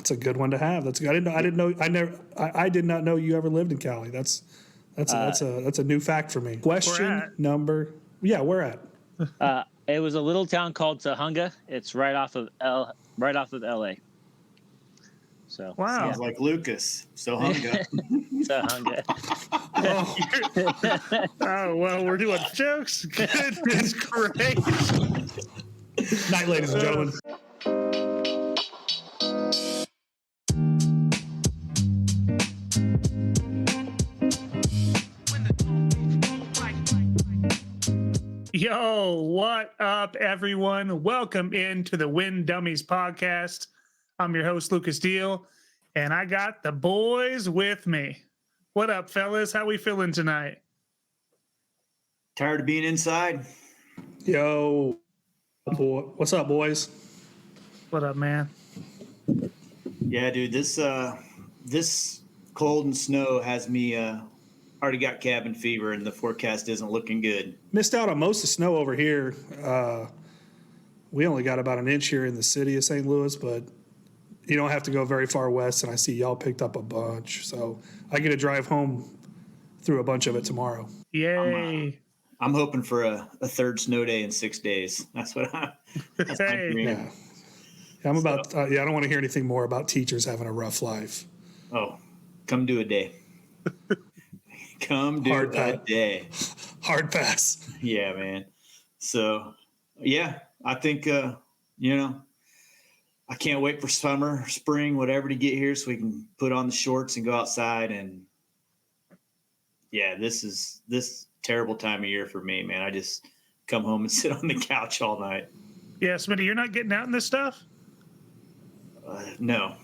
That's a good one to have. That's good. I did not know you ever lived in Cali. That's a new fact for me. Question number. Yeah, where at? It was a little town called Tahunga. It's right off of LA. So wow, sounds like Lucas. Tahunga. Tahunga. Oh well, we're doing jokes. Goodness gracious. Night, ladies and gentlemen. Yo, what up, everyone? Welcome into the Wind Dummies podcast. I'm your host, Lucas Deal, and I got the boys with me. What up, fellas? How we feeling tonight? Tired of being inside? Yo, what's up, boys? What up, man? Yeah, dude, this cold and snow has me already got cabin fever, and the forecast isn't looking good. Missed out on most of the snow over here. We only got about an inch here in the city of St. Louis, but you don't have to go very far west, and I see y'all picked up a bunch. So I get to drive home through a bunch of it tomorrow. Yay. I'm hoping for a third snow day in 6 days. That's what I'm dreaming. Yeah. I'm about. I don't want to hear anything more about teachers having a rough life. Oh, come do a day. Come do a day. Hard pass. Yeah, man. So, yeah, I think, I can't wait for summer, spring, whatever to get here so we can put on the shorts and go outside. And, yeah, this terrible time of year for me, man. I just come home and sit on the couch all night. Yeah, Smitty, you're not getting out in this stuff? No.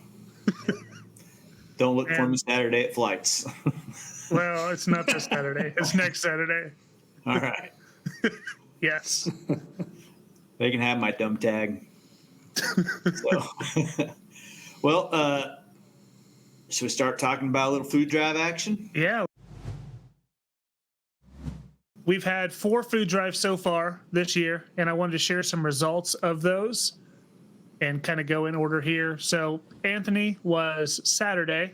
Don't look for me Saturday at flights. Well, it's not this Saturday. It's next Saturday. All right. Yes. They can have my dumb tag. So, well, should we start talking about a little food drive action? Yeah. We've had 4 food drives so far this year, and I wanted to share some results of those and kind of go in order here. So Anthony was Saturday,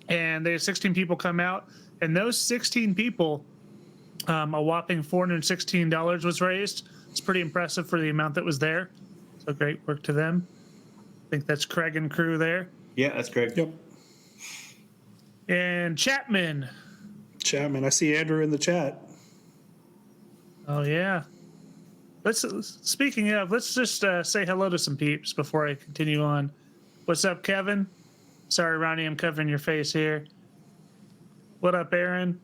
and they had 16 people come out, and those 16 people, a whopping $416 was raised. It's pretty impressive for the amount that was there. So great work to them. I think that's Craig and crew there. Yeah, that's Craig. Yep. And Chapman, I see Andrew in the chat. oh yeah. Speaking of, let's just say hello to some peeps before I continue on. What's up, Kevin? Sorry, Ronnie, I'm covering your face here. What up, Aaron?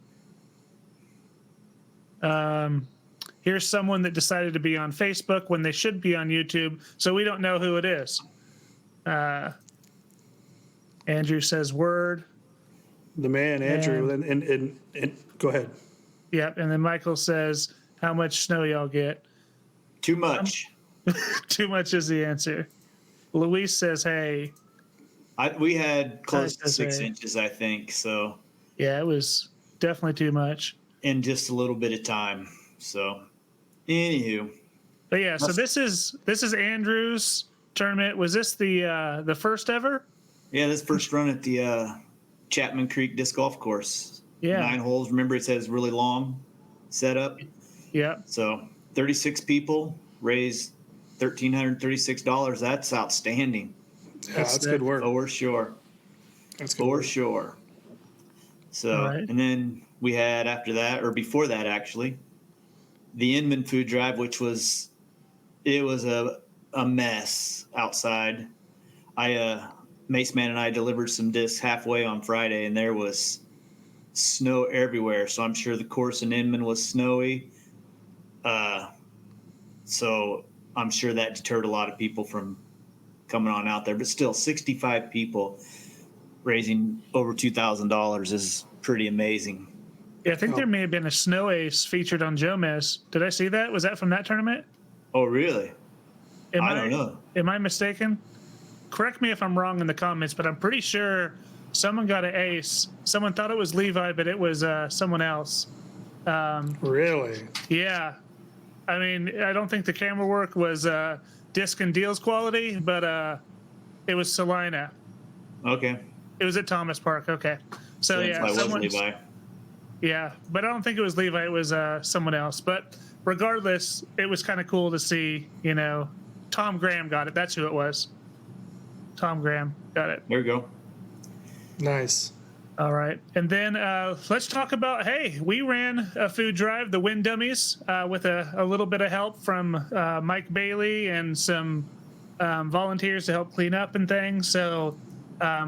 Here's someone that decided to be on Facebook when they should be on YouTube, so we don't know who it is. Andrew says word. The man, Andrew, and go ahead. Yep, and then Michael says, how much snow y'all get? Too much. Too much is the answer. Luis says, hey. We had close to 6 inches, I think. So yeah, it was definitely too much in just a little bit of time. So, anywho. But yeah, so this is Andrew's tournament. Was this the first ever? Yeah, this first run at the Chapman Creek Disc Golf Course. Yeah, 9 holes. Remember, it says really long setup. Yeah. So 36 people raised $1,336. That's outstanding. Yeah, that's good work. For sure. That's good work. Sure. So, right. And then we had after that, or before that actually, the Inman food drive, which was a mess outside. Mace Man and I delivered some discs halfway on Friday, and there was snow everywhere. So I'm sure the course in Inman was snowy. So I'm sure that deterred a lot of people from coming on out there. But still, 65 people raising over $2,000 is pretty amazing. Yeah, I think there may have been a snow ace featured on Jomez. Did I see that? Was that from that tournament? Oh, really? I don't know. Am I mistaken? Correct me if I'm wrong in the comments, but I'm pretty sure someone got an ace. Someone thought it was Levi, but it was someone else. Really? Yeah. I mean, I don't think the camera work was disc and deals quality, but it was Salina. Okay. It was at Thomas Park. Okay. So That's yeah, why it was someone. Levi. Yeah, but I don't think it was Levi. It was someone else. But regardless, it was kind of cool to see. Tom Graham got it. That's who it was. Tom Graham got it. There we go. Nice. All right, and then let's talk about. Hey, we ran a food drive, the Wind Dummies, with a little bit of help from Mike Bailey and some volunteers to help clean up and things. So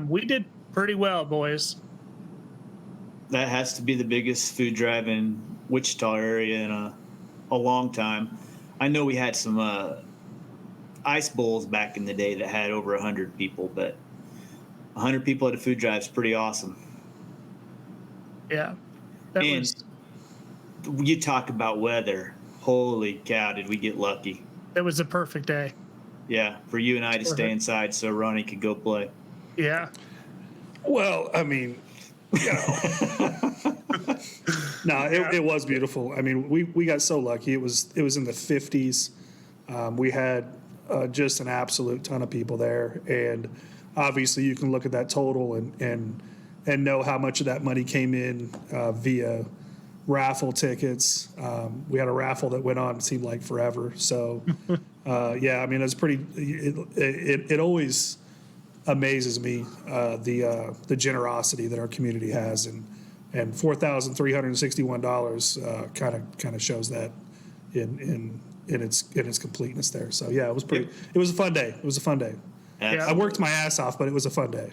we did pretty well, boys. That has to be the biggest food drive in Wichita area in a long time. I know we had some ice bowls back in the day that had over 100 people, but 100 people at a food drive is pretty awesome. Yeah. And you talk about weather. Holy cow, did we get lucky. That was a perfect day. Yeah, for you and I to stay inside so Ronnie could go play. Yeah. Well, I mean, no, it was beautiful. I mean, we got so lucky. It was in the 50s. We had just an absolute ton of people there, and obviously you can look at that total and know how much of that money came in via raffle tickets. We had a raffle that went on, it seemed like forever. So yeah, I mean, it's pretty. It always amazes me the generosity that our community has, and $4,361 kind of shows that in its completeness there. So yeah, it was pretty. It was a fun day. It was a fun day. Yeah. I worked my ass off, but it was a fun day.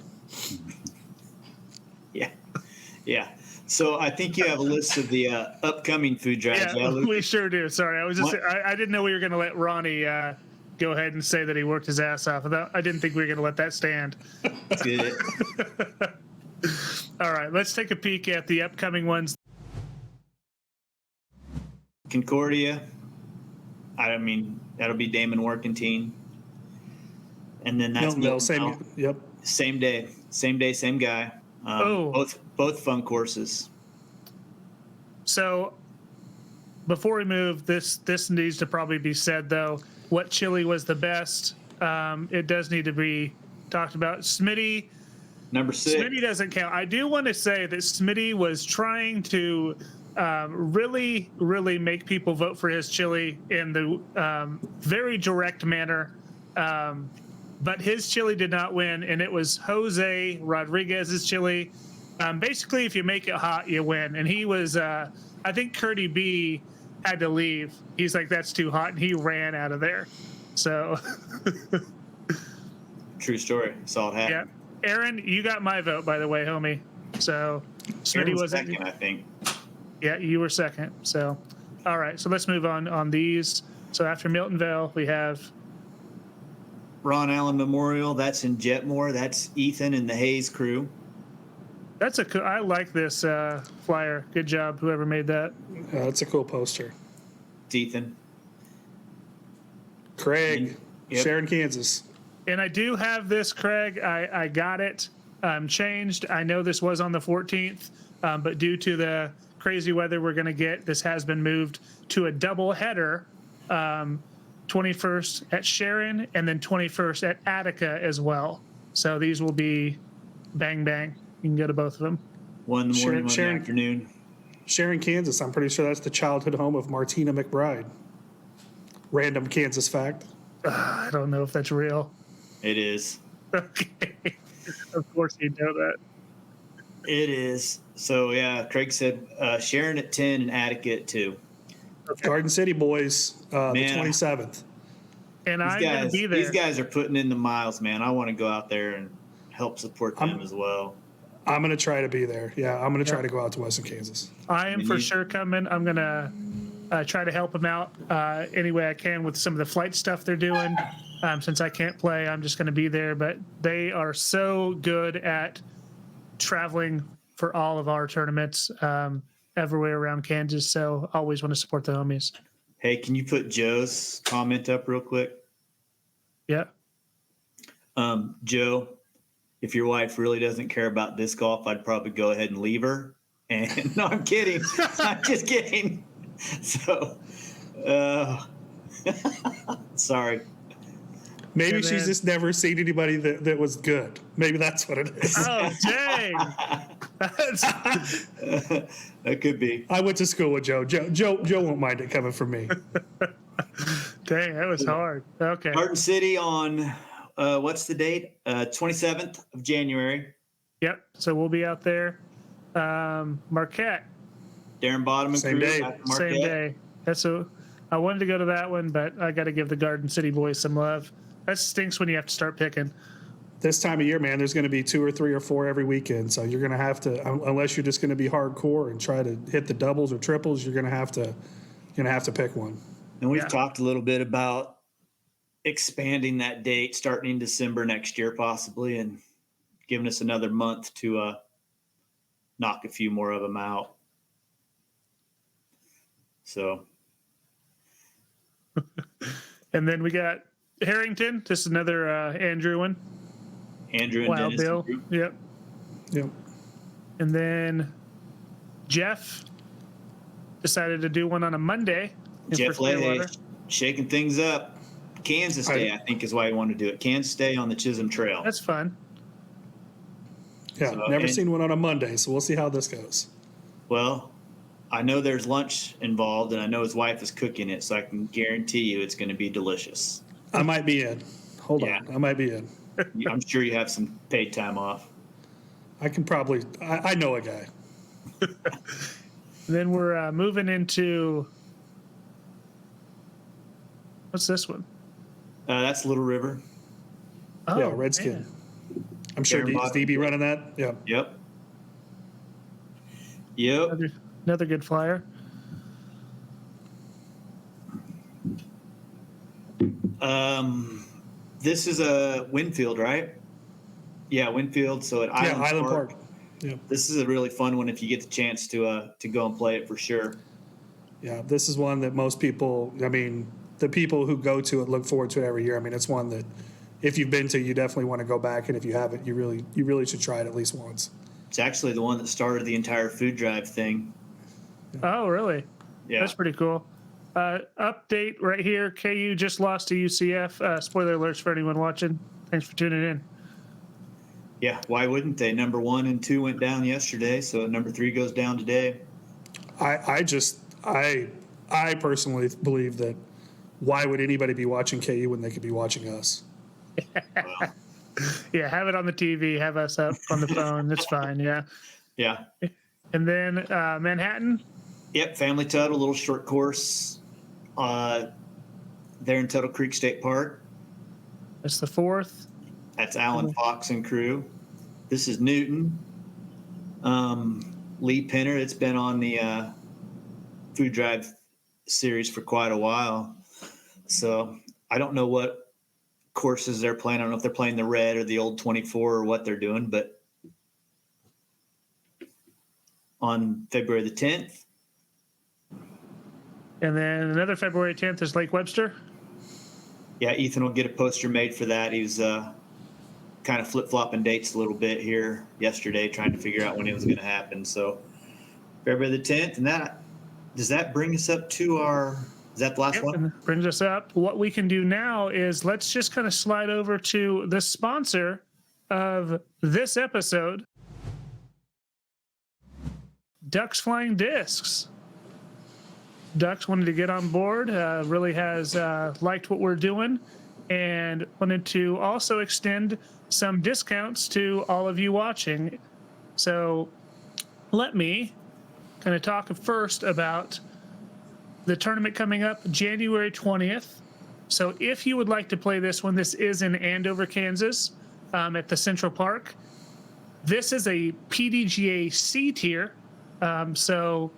Yeah. So I think you have a list of the upcoming food drives. Yeah, Luke? we sure do. Sorry, I didn't know we were going to let Ronnie go ahead and say that he worked his ass off. I didn't think we were going to let that stand. Good. All right, let's take a peek at the upcoming ones. Concordia. I mean, that'll be Damon Workentine. And then that's Miltonville, same day, same guy. Both fun courses. So before we move, this needs to probably be said, though. What chili was the best? It does need to be talked about. Smitty. Number 6. Smitty doesn't count. I do want to say that Smitty was trying to really, really make people vote for his chili in the very direct manner. But his chili did not win, and it was Jose Rodriguez's chili. Basically, if you make it hot, you win. And he was, I think Curdy B had to leave. He's like, that's too hot, and he ran out of there. So. True story. Saw it happen. Yeah. Aaron, you got my vote, by the way, homie. So Smitty was second, I think. Yeah, you were second. So, all right. So let's move on these. So after Miltonville, we have Ron Allen Memorial. That's in Jetmore. That's Ethan and the Hayes crew. That's I like this flyer. Good job, whoever made that. That's a cool poster. It's Ethan. Craig, Yep. Sharon, Kansas. And I do have this, Craig. I got it changed. I know this was on the 14th, but due to the crazy weather we're going to get, this has been moved to a double header, 21st at Sharon and then 21st at Attica as well. So these will be bang, bang. You can go to both of them. One in the morning, one in the afternoon. Sharon, Kansas. I'm pretty sure that's the childhood home of Martina McBride. Random Kansas fact. I don't know if that's real. It is. Okay. Of course you know that. It is. So, yeah, Craig said Sharon at 10 and Attica at 2. Okay. Garden City boys, the 27th. And I'm going to be there. These guys are putting in the miles, man. I want to go out there and help support them as well. I'm going to try to be there. Yeah, I'm going to try to go out to Western Kansas. I am for sure coming. I'm going to try to help them out any way I can with some of the flight stuff they're doing. Since I can't play, I'm just going to be there. But they are so good at traveling for all of our tournaments everywhere around Kansas. So always want to support the homies. Hey, can you put Joe's comment up real quick? Yeah. Joe, if your wife really doesn't care about disc golf, I'd probably go ahead and leave her. And no, I'm kidding. I'm just kidding. So, sorry. Maybe And she's then- just never seen anybody that was good. Maybe that's what it is. Oh, dang. That's, That could be. I went to school with Joe. Joe won't mind it coming from me. dang, that was hard. Okay. Garden City on what's the date? 27th of January. Yep. So we'll be out there. Marquette, Darren Bottom and Same crew. day. back to Marquette. same day. I wanted to go to that one, but I got to give the Garden City boys some love. That stinks when you have to start picking. This time of year, man, there's going to be 2 or 3 or 4 every weekend. So you're going to have to, unless you're just going to be hardcore and try to hit the doubles or triples, you're going to have to pick one. And we've Yeah. talked a little bit about expanding that date starting in December next year, possibly, and giving us another month to knock a few more of them out. So, And then we got Harrington, just another Andrew one. Andrew and Wild Dennis. Bill. and crew. Yep. Yep. And then Jeff decided to do one on a Monday. Jeff Leahy shaking things up. Kansas Day, I think, is why he wanted to do it. Kansas Day on the Chisholm Trail. That's fun. Yeah. So, Never and- seen one on a Monday, so we'll see how this goes. Well, I know there's lunch involved, and I know his wife is cooking it, so I can guarantee you it's going to be delicious. I might be in. Hold Yeah. on. I might be in. I'm sure you have some paid time off. I can probably, I know a guy. Then we're moving into what's this one? That's Little River. Oh, Yeah, Redskin. man. I'm sure Darren is Bottom. DB running that. Yeah. Yep. Yep. Another good flyer. This is a Winfield, right? Yeah, Winfield. So at Yeah, Island Park. Yeah. This is a really fun one if you get the chance to go and play it for sure. Yeah, this is one that most people, I mean, the people who go to it look forward to it every year. I mean, it's one that if you've been to, you definitely want to go back, and if you haven't, you really should try it at least once. It's actually the one that started the entire food drive thing. Oh, really? Yeah. That's pretty cool. Update right here. KU just lost to UCF. Spoiler alerts for anyone watching. Thanks for tuning in. Yeah, why wouldn't they? Number 1 and 2 went down yesterday, so number 3 goes down today. I personally believe that why would anybody be watching KU when they could be watching us? Wow. Yeah, have it on the TV. Have us up on the phone. That's fine. Yeah. Yeah. And then Manhattan. Yep, Family Tuttle, little short course there in Tuttle Creek State Park. That's the 4th. That's Alan Fox and crew. This is Newton. Lee Penner, it's been on the food drive series for quite a while. So I don't know what courses they're playing. I don't know if they're playing the red or the old 24 or what they're doing, but on February the 10th. And then another February 10th is Lake Webster. Yeah, Ethan will get a poster made for that. He was kind of flip-flopping dates a little bit here yesterday, trying to figure out when it was going to happen. So February the 10th, and does that bring us up to is that the last one? And brings us up. What we can do now is let's just kind of slide over to the sponsor of this episode, Ducks Flying Discs. Ducks wanted to get on board, really has liked what we're doing, and wanted to also extend some discounts to all of you watching. So let me kind of talk first about the tournament coming up January 20th. So if you would like to play this one, this is in Andover, Kansas, at the Central Park. This is a PDGA C tier. So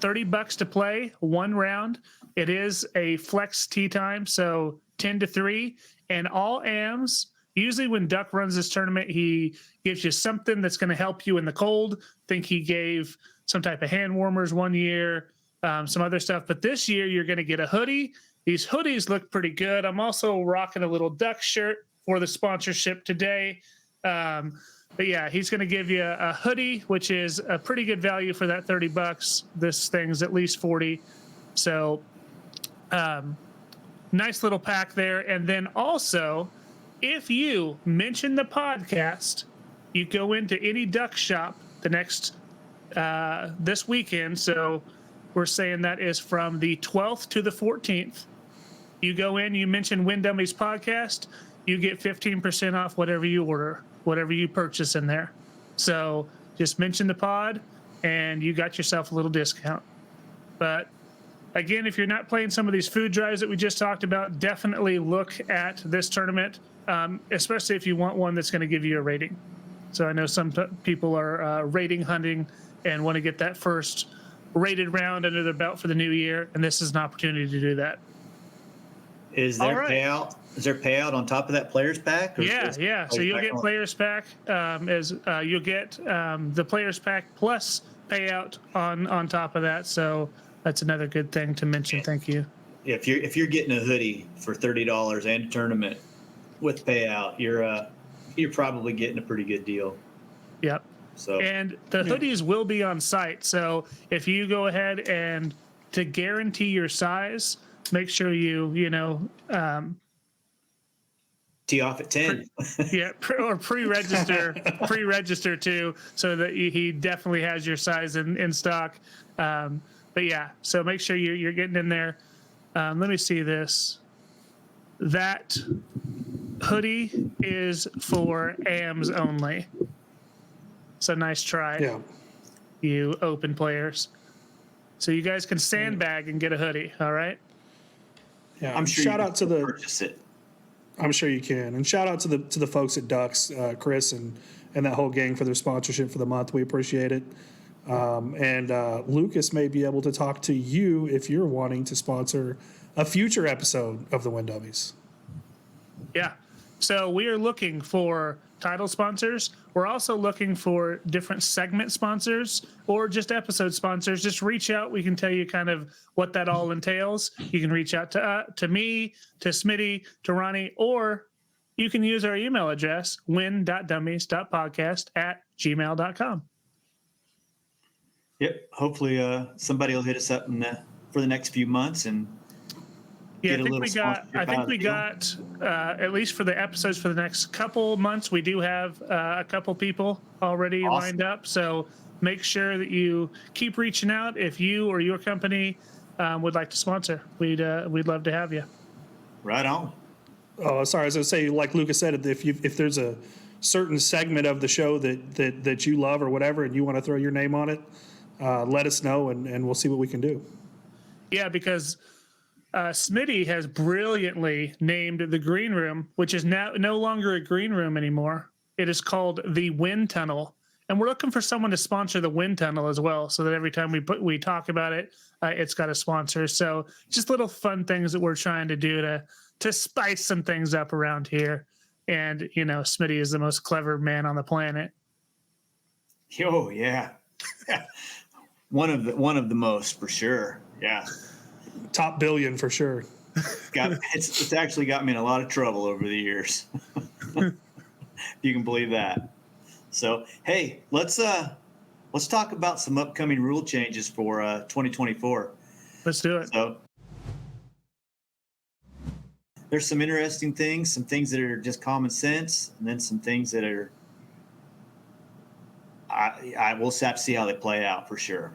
$30 to play, 1 round. It is a flex tee time, so 10 to 3, and all AMs. Usually when Duck runs this tournament, he gives you something that's going to help you in the cold. I think he gave some type of hand warmers one year, some other stuff. But this year, you're going to get a hoodie. These hoodies look pretty good. I'm also rocking a little Duck shirt for the sponsorship today. But yeah, he's going to give you a hoodie, which is a pretty good value for that $30. This thing's at least 40. So nice little pack there. And then also, if you mention the podcast, you go into any duck shop the next this weekend. So we're saying that is from the 12th to the 14th. You go in, you mention Wind Dummies podcast, you get 15% off whatever you order, whatever you purchase in there. So just mention the pod, and you got yourself a little discount. But again, if you're not playing some of these food drives that we just talked about, definitely look at this tournament, especially if you want one that's going to give you a rating. So I know some people are rating hunting and want to get that first rated round under their belt for the new year, and this is an opportunity to do that. Is there payout? Is there payout on top of that players pack? Yeah. So you'll get players pack you'll get the players pack plus payout on top of that. So that's another good thing to mention. Thank you. If you're getting a hoodie for $30 and a tournament with payout, you're probably getting a pretty good deal. Yep. So and the hoodies will be on site. So if you go ahead and to guarantee your size, make sure you tee off at 10. Or pre-register too, so that he definitely has your size in stock. But yeah, so make sure you're getting in there. Let me see this. That hoodie is for AMs only. So nice try. Yeah. You open players. So you guys can sandbag and get a hoodie. All right. Yeah. I'm sure shout you out to purchase it. I'm sure you can. And shout out to the folks at Ducks, Chris and that whole gang for their sponsorship for the month. We appreciate it. And Lucas may be able to talk to you if you're wanting to sponsor a future episode of the Wind Dummies. Yeah. So we are looking for title sponsors. We're also looking for different segment sponsors or just episode sponsors. Just reach out. We can tell you kind of what that all entails. You can reach out to me, to Smitty, to Ronnie, or you can use our email address, win.dummies.podcast@gmail.com. Yep. Hopefully somebody will hit us up for the next few months and I think we got at least for the episodes for the next couple months, we do have a couple people already lined up. So make sure that you keep reaching out if you or your company would like to sponsor. We'd love to have you. Right on. Oh, sorry. I was going to say, like Lucas said, if there's a certain segment of the show that you love or whatever, and you want to throw your name on it, let us know and we'll see what we can do. Yeah, because Smitty has brilliantly named the green room, which is now no longer a green room anymore. It is called the Wind Tunnel, and we're looking for someone to sponsor the Wind Tunnel as well, so that every time we talk about it, it's got a sponsor. So just little fun things that we're trying to do to spice some things up around here. And Smitty is the most clever man on the planet. Oh yeah, one of the most for sure. Yeah. Top billion for sure. It's actually got me in a lot of trouble over the years. You can believe that. So hey, let's talk about some upcoming rule changes for 2024. Let's do it. So there's some interesting things, some things that are just common sense, and then some things that are I will have to see how they play out for sure.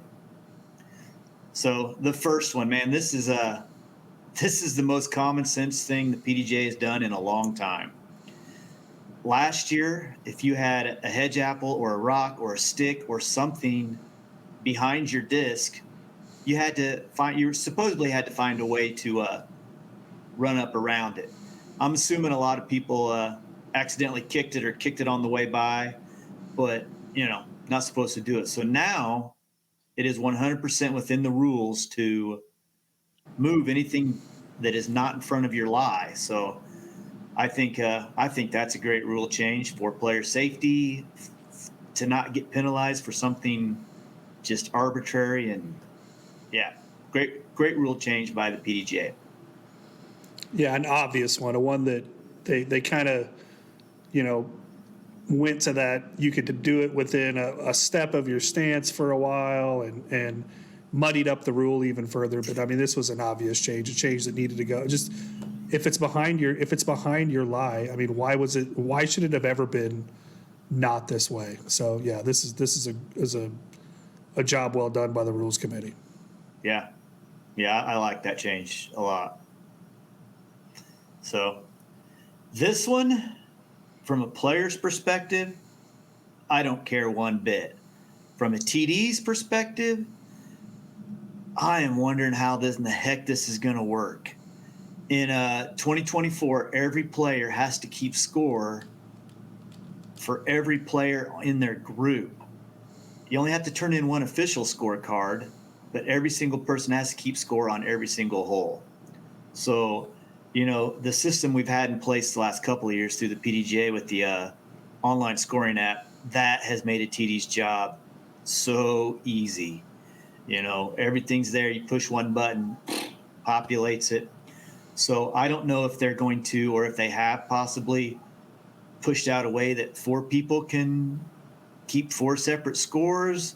So the first one, man, this is the most common sense thing the PDGA has done in a long time. Last year, if you had a hedge apple or a rock or a stick or something behind your disc, you supposedly had to find a way to run up around it. I'm assuming a lot of people accidentally kicked it on the way by, but not supposed to do it. So now it is 100% within the rules to move anything that is not in front of your lie. So I think that's a great rule change for player safety, to not get penalized for something just arbitrary. And yeah, great rule change by the PDGA. Yeah, an obvious one that they kind of, went to that. You could do it within a step of your stance for a while and muddied up the rule even further. But I mean, this was an obvious change, a change that needed to go. Just if it's behind your lie, I mean, why should it have ever been not this way? So yeah, this is a job well done by the rules committee. Yeah. Yeah, I like that change a lot. So this one, from a player's perspective, I don't care one bit. From a TD's perspective, I am wondering how this in the heck this is going to work. In 2024, every player has to keep score for every player in their group. You only have to turn in one official scorecard, but every single person has to keep score on every single hole. So, the system we've had in place the last couple of years through the PDGA with the online scoring app, that has made a TD's job so easy. Everything's there. You push one button, populates it. So I don't know if they're going to, or if they have possibly pushed out a way that 4 people can keep 4 separate scores.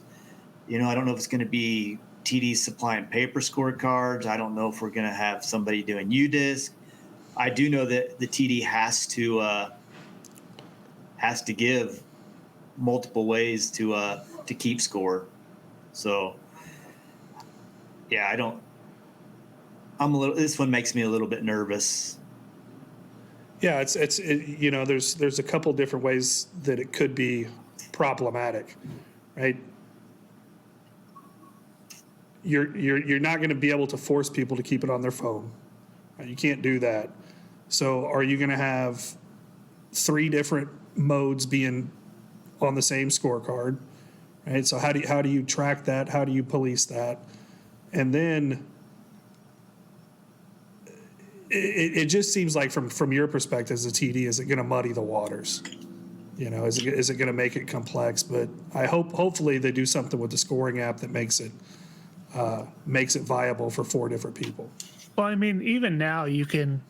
I don't know if it's going to be TD's supplying paper scorecards. I don't know if we're going to have somebody doing UDisc. I do know that the TD has to give multiple ways to keep score. So yeah, this one makes me a little bit nervous. Yeah, there's a couple different ways that it could be problematic, right? You're not going to be able to force people to keep it on their phone. You can't do that. So are you going to have 3 different modes being on the same scorecard, right? So how do you track that? How do you police that? And then it just seems like from your perspective as a TD, is it going to muddy the waters? Is it going to make it complex? But I hopefully they do something with the scoring app that makes it viable for 4 different people. Well, I mean, even now you can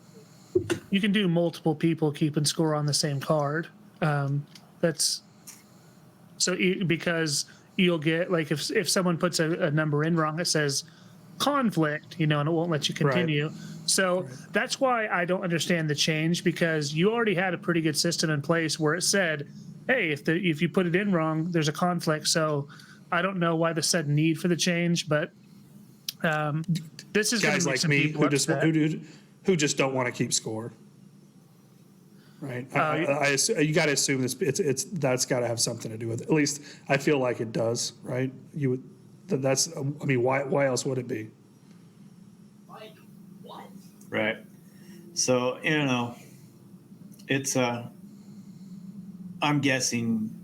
do multiple people keeping score on the same card. That's so because you'll get, like, if someone puts a number in wrong, it says conflict, and it won't let you continue. Right. So that's why I don't understand the change, because you already had a pretty good system in place where it said, hey, if you put it in wrong, there's a conflict. So I don't know why the sudden need for the change, but this is guys like me who just don't want to keep score. Right. You got to assume that's got to have something to do with it. At least I feel like it does. Right. Why else would it be? Like what? Right. So, it's I'm guessing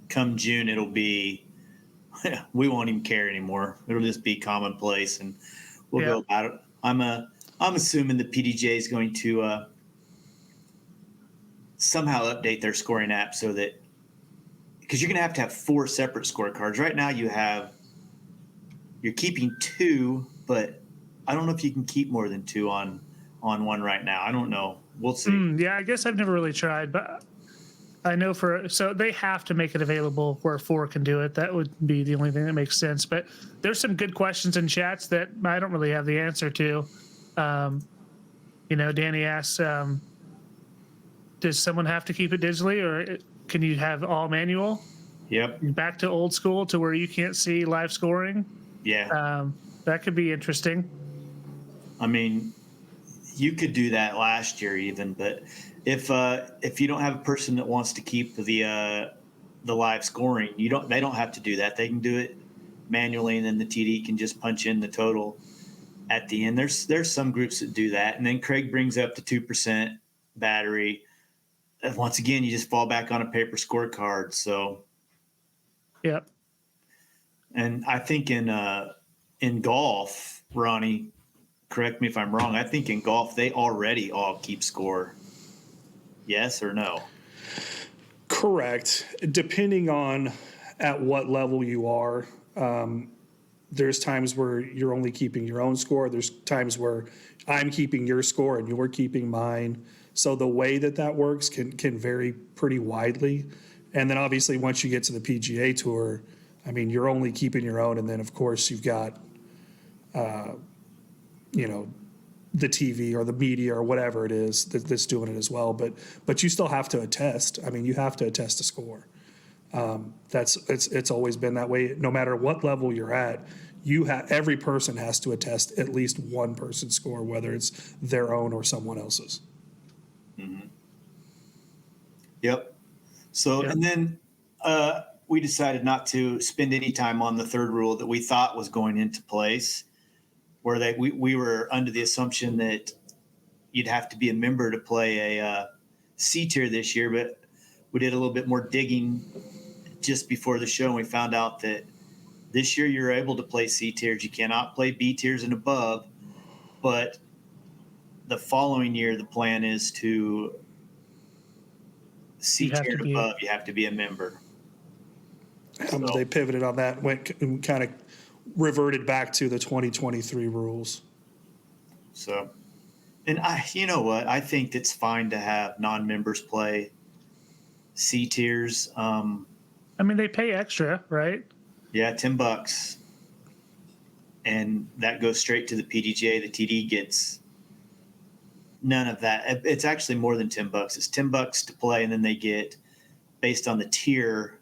come June it'll be we won't even care anymore. It'll just be commonplace and we'll go about it. I'm assuming the PDGA is going to somehow update their scoring app so that, because you're going to have 4 separate scorecards. Right now you're keeping 2, but I don't know if you can keep more than 2 on one right now. I don't know. We'll see. Yeah, I guess I've never really tried, but I know so they have to make it available where 4 can do it. That would be the only thing that makes sense. But there's some good questions in chats that I don't really have the answer to. Danny asks, does someone have to keep it digitally, or can you have all manual? Yep. Back to old school to where you can't see live scoring. Yeah. That could be interesting. I mean, you could do that last year even, but if you don't have a person that wants to keep the live scoring, they don't have to do that. They can do it manually, and then the TD can just punch in the total at the end. There's some groups that do that, and then Craig brings up the 2% battery. Once again, you just fall back on a paper scorecard. So, yep. And I think in golf, Ronnie, correct me if I'm wrong, I think in golf they already all keep score. Yes or no? Correct. Depending on at what level you are, there's times where you're only keeping your own score. There's times where I'm keeping your score and you're keeping mine. So the way that works can vary pretty widely. And then obviously once you get to the PGA Tour, I mean, you're only keeping your own. And then, of course, you've got, the TV or the media or whatever it is that's doing it as well. But you still have to attest. I mean, you have to attest a score. It's always been that way. No matter what level you're at, every person has to attest at least one person's score, whether it's their own or someone else's. Mm-hmm. Yep. So, Yep. And then we decided not to spend any time on the third rule that we thought was going into place, where we were under the assumption that you'd have to be a member to play a C tier this year, but we did a little bit more digging just before the show, and we found out that this year you're able to play C tiers. You cannot play B tiers and above, but the following year the plan is to C tier and above. You have to be a member. They pivoted on that, went kind of reverted back to the 2023 rules. So, and you know what? I think it's fine to have non-members play C tiers. I mean, they pay extra, right? Yeah, $10, and that goes straight to the PDGA. The TD gets none of that. It's actually more than $10. It's $10 to play, and then they get, based on the tier,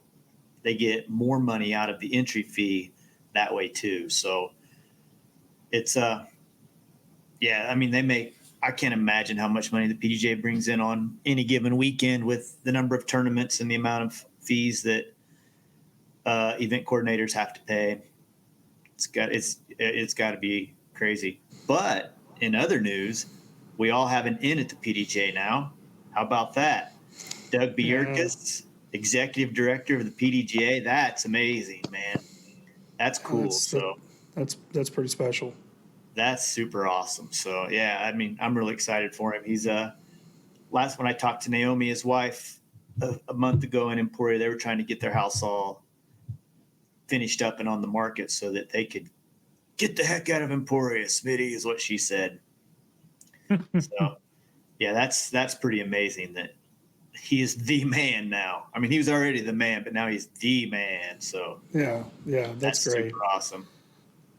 they get more money out of the entry fee that way too. So it's yeah, I mean, I can't imagine how much money the PDGA brings in on any given weekend with the number of tournaments and the amount of fees that event coordinators have to pay. It's got to be crazy. But in other news, we all have an in at the PDGA now. How about that? Doug Bierkes, executive director of the PDGA. That's amazing, man. That's cool. That's pretty special. That's super awesome. So yeah, I mean, I'm really excited for him. He's last when I talked to Naomi, his wife, a month ago in Emporia, they were trying to get their house all finished up and on the market so that they could get the heck out of Emporia. Smitty is what she said. So yeah, that's pretty amazing that he is the man now. I mean, he was already the man, but now he's the man. So yeah, that's great. Super awesome.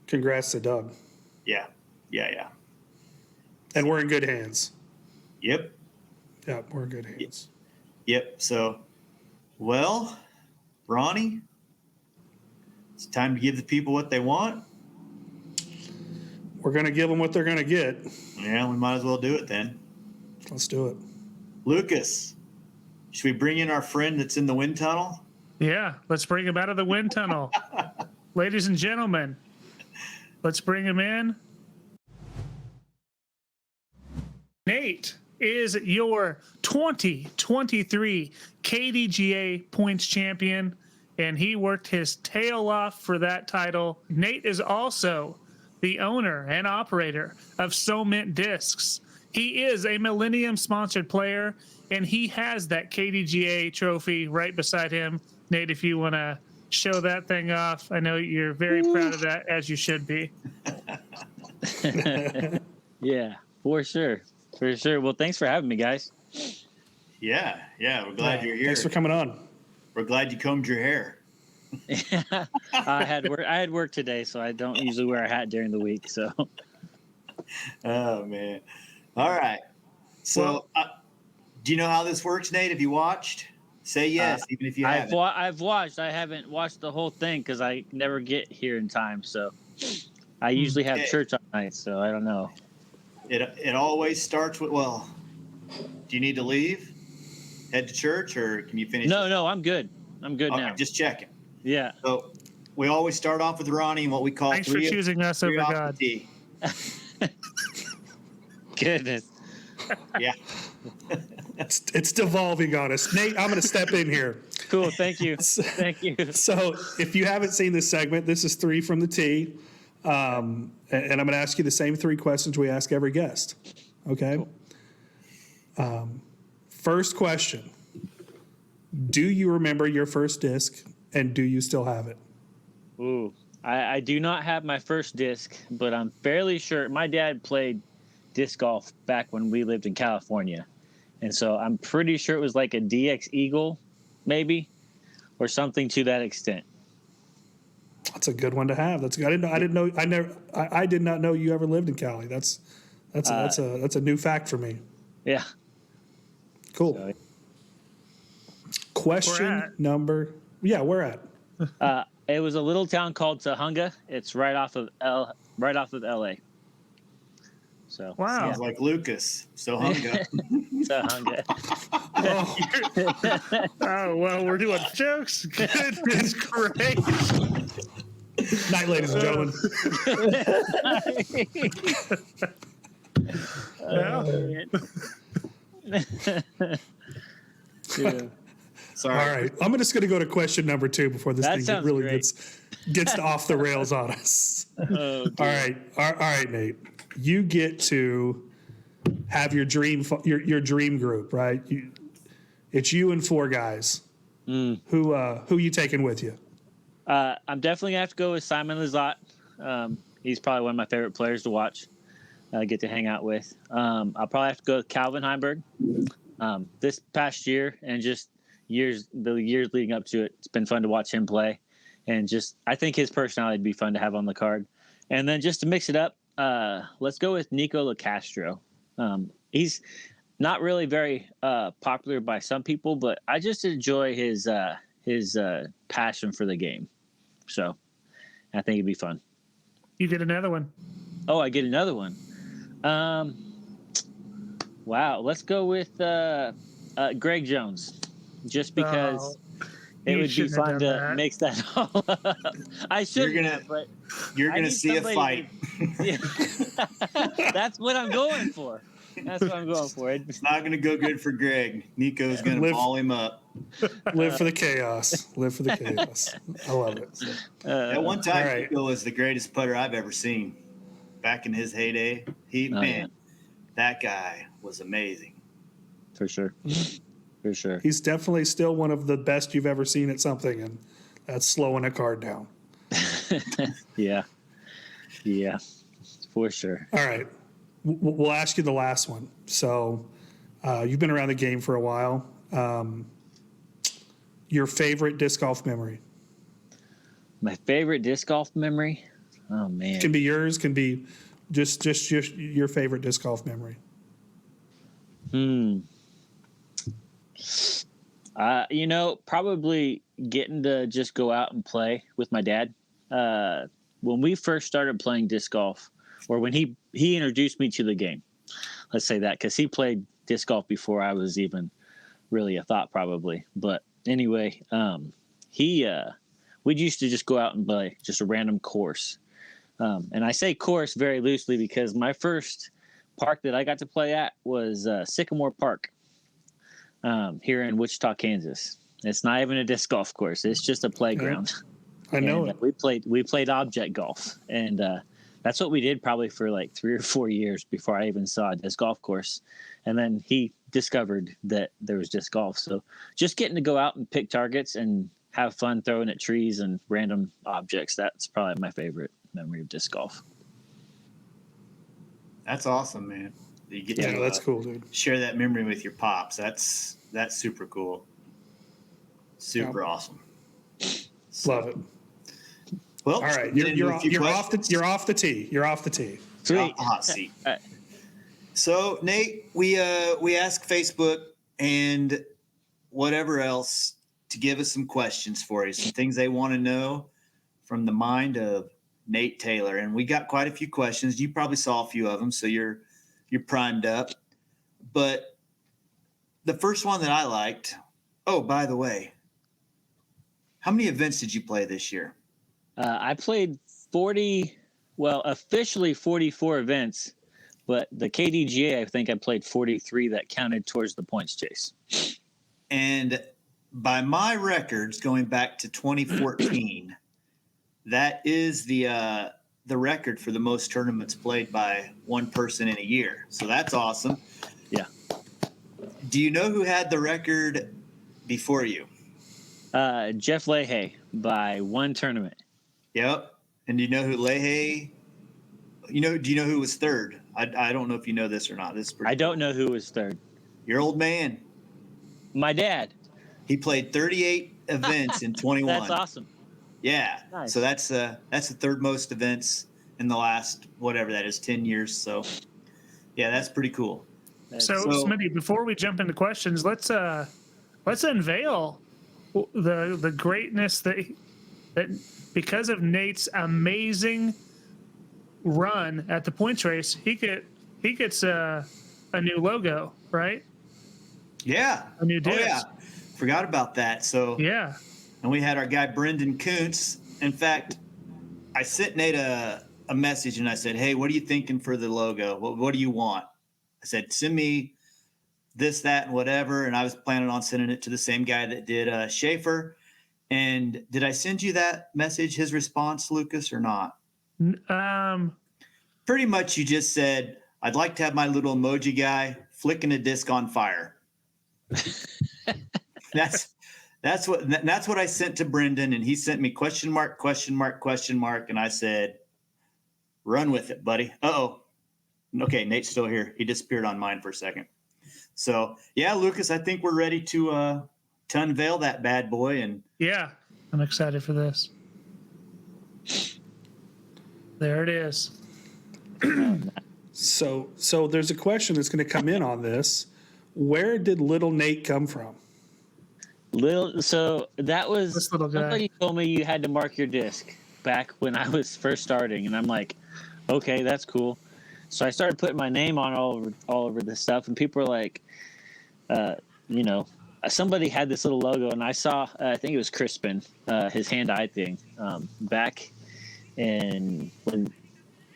Congrats to Doug. Yeah. And we're in good hands. Yep. Yeah, we're in good hands. Yep. So, well, Ronnie, it's time to give the people what they want. We're going to give them what they're going to get. Yeah, we might as well do it then. Let's do it. Lucas, should we bring in our friend that's in the wind tunnel? Yeah, let's bring him out of the wind tunnel. Ladies and gentlemen, let's bring him in. Nate is your 2023 KDGA Points Champion, and he worked his tail off for that title. Nate is also the owner and operator of So Mint Discs. He is a Millennium sponsored player, and he has that KDGA trophy right beside him. Nate, if you want to show that thing off, I know you're very proud of that, as you should be. Yeah, for sure. For sure. Well, thanks for having me, guys. Yeah. We're glad you're here. Thanks for coming on. We're glad you combed your hair. I had work today, so I don't usually wear a hat during the week. So. Oh man! All right. So, do you know how this works, Nate? Have you watched? Say yes, even if you haven't. I've watched. I haven't watched the whole thing because I never get here in time. So, I usually have church on night. So I don't know. It always starts with, well, do you need to leave, head to church, or can you finish? No, I'm good. I'm good now. Just checking. Yeah. So we always start off with Ronnie and what we call Thanks for choosing us over God. Goodness. Yeah. It's devolving on us. Nate, I'm going to step in here. Cool. Thank you. Thank you. So if you haven't seen this segment, this is 3 from the T. And I'm going to ask you the same 3 questions we ask every guest. Okay? Cool. First question. Do you remember your first disc, and do you still have it? Ooh, I do not have my first disc, but I'm fairly sure my dad played disc golf back when we lived in California. And so I'm pretty sure it was like a DX Eagle, maybe, or something to that extent. That's a good one to have. That's good. I did not know you ever lived in Cali. That's That's a new fact for me. Yeah. Cool. So, Question number. Yeah, where at? it was a little town called Tahunga. It's right off of LA. So Wow. Sounds like Lucas. So hunga. Tahunga. Oh, well, we're doing jokes. Goodness gracious. Night, ladies and gentlemen. Yeah. Sorry. All right, I'm just going to go to question number 2 before this That thing sounds really great. gets off the rails on us. Oh, All right, Nate. You get to have your dream group, right? It's you and 4 guys. Who you taking with you? I'm definitely gonna have to go with Simon Lizotte. He's probably one of my favorite players to watch. Get to hang out with. I'll probably have to go with Calvin Heimberg. This past year and just the years leading up to it, it's been fun to watch him play, and just I think his personality would be fun to have on the card. And then just to mix it up, let's go with Nico LaCastro. He's not really very popular by some people, but I just enjoy his passion for the game. So I think it'd be fun. You get another one. Oh, I get another one. Wow, let's go with Greg Jones, just because it you would be shouldn't have fun done to that. mix that all up. I should, but You're I gonna need see a somebody fight. Yeah. That's what I'm going for. That's what I'm going for. It's not gonna go good for Greg. Nico's gonna Live- ball him up. Live for the chaos. Live for the chaos. I love it. At one time, all right. Nico was the greatest putter I've ever seen. Back in his heyday, yeah. that guy was amazing. For sure. For sure. He's definitely still one of the best you've ever seen at something, and that's slowing a card down. Yeah. Yeah. For sure. All right. We'll ask you the last one. So you've been around the game for a while. Your favorite disc golf memory? My favorite disc golf memory? Oh, man. Can be yours, can be just your favorite disc golf memory. Probably getting to just go out and play with my dad. When we first started playing disc golf, or when he introduced me to the game, let's say that, because he played disc golf before I was even really a thought, probably. But anyway, we used to just go out and play just a random course. And I say course very loosely because my first park that I got to play at was Sycamore Park here in Wichita, Kansas. It's not even a disc golf course. It's just a playground. I know And, it. we played object golf, and that's what we did probably for like 3 or 4 years before I even saw a disc golf course. And then he discovered that there was disc golf. So just getting to go out and pick targets and have fun throwing at trees and random objects, that's probably my favorite memory of disc golf. That's awesome, man. You get Yeah, to that's cool, dude. share that memory with your pops. That's super cool. Super awesome. Love it. Well, All right, get into you're a few off questions. you're off the tee. You're off the tee. Sweet. Off the hot seat. All right. So, Nate, we ask Facebook and whatever else to give us some questions for you, some things they want to know from the mind of Nate Taylor. And we got quite a few questions. You probably saw a few of them, so you're primed up. But the first one that I liked, oh, by the way, how many events did you play this year? I played officially 44 events, but the KDGA, I think I played 43 that counted towards the points chase. And by my records, going back to 2014, that is the record for the most tournaments played by one person in a year. So that's awesome. Yeah. Do you know who had the record before you? Jeff Leahy by one tournament. Yep. And do you know who Leahy? Do you know who was third? I don't know if you know this or not. This is pretty I don't know who was third. Your old man. My dad. He played 38 events in 21. That's awesome. Yeah. Nice. So that's the third most events in the last, whatever that is, 10 years. So Yeah, that's pretty cool. So, Smitty, before we jump into questions, let's unveil the greatness that because of Nate's amazing run at the points race, he gets a new logo, right? Yeah. A new disc. Oh, yeah. Forgot about that. So yeah. And we had our guy Brendan Kuntz. In fact, I sent Nate a message and I said, "Hey, what are you thinking for the logo? What do you want?" I said, "Send me this, that, and whatever." And I was planning on sending it to the same guy that did Schaefer. And did I send you that message, his response, Lucas, or not? Pretty much you just said, "I'd like to have my little emoji guy flicking a disc on fire." That's what I sent to Brendan, and he sent me question mark, and I said, "Run with it, buddy." Uh-oh. Okay, Nate's still here. He disappeared on mine for a second. So, yeah, Lucas, I think we're ready to unveil that bad boy. And yeah, I'm excited for this. There it is. So there's a question that's going to come in on this. Where did little Nate come from? So that was this little guy. Somebody told me you had to mark your disc back when I was first starting, and I'm like, okay, that's cool. So I started putting my name on all over this stuff, and people were like, somebody had this little logo, and I saw, I think it was Crispin, his hand-eye thing, back in when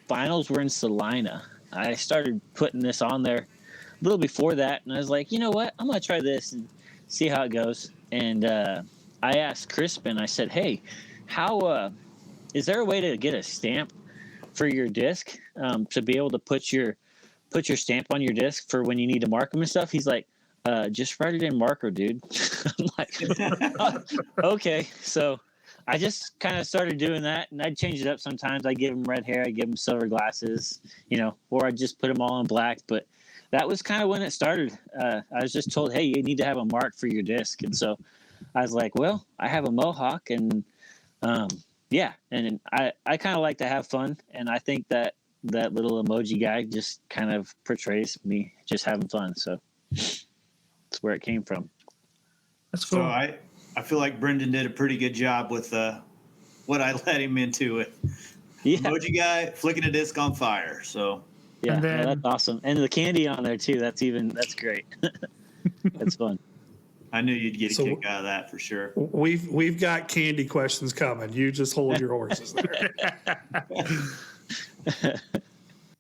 finals were in Salina. I started putting this on there a little before that, and I was like, you know what, I'm gonna try this and see how it goes. And I asked Crispin, I said, "Hey, how is there a way to get a stamp for your disc to be able to put your stamp on your disc for when you need to mark them and stuff?" He's like, "Just write it in marker, dude." I'm like, okay. So I just kind of started doing that, and I'd change it up sometimes. I give him red hair, I give him silver glasses, or I just put them all in black. But that was kind of when it started. I was just told, "Hey, you need to have a mark for your disc." And so I was like, well, I have a mohawk, and yeah. And I kind of like to have fun. And I think that little emoji guy just kind of portrays me just having fun. So that's where it came from. That's cool. So I feel like Brendan did a pretty good job with what I let him into it. Yeah. Emoji guy flicking a disc on fire. So yeah, that's awesome. And the candy on there too. That's great. That's fun. I knew you'd get a kick out of that for sure. We've got candy questions coming. You just hold your horses there.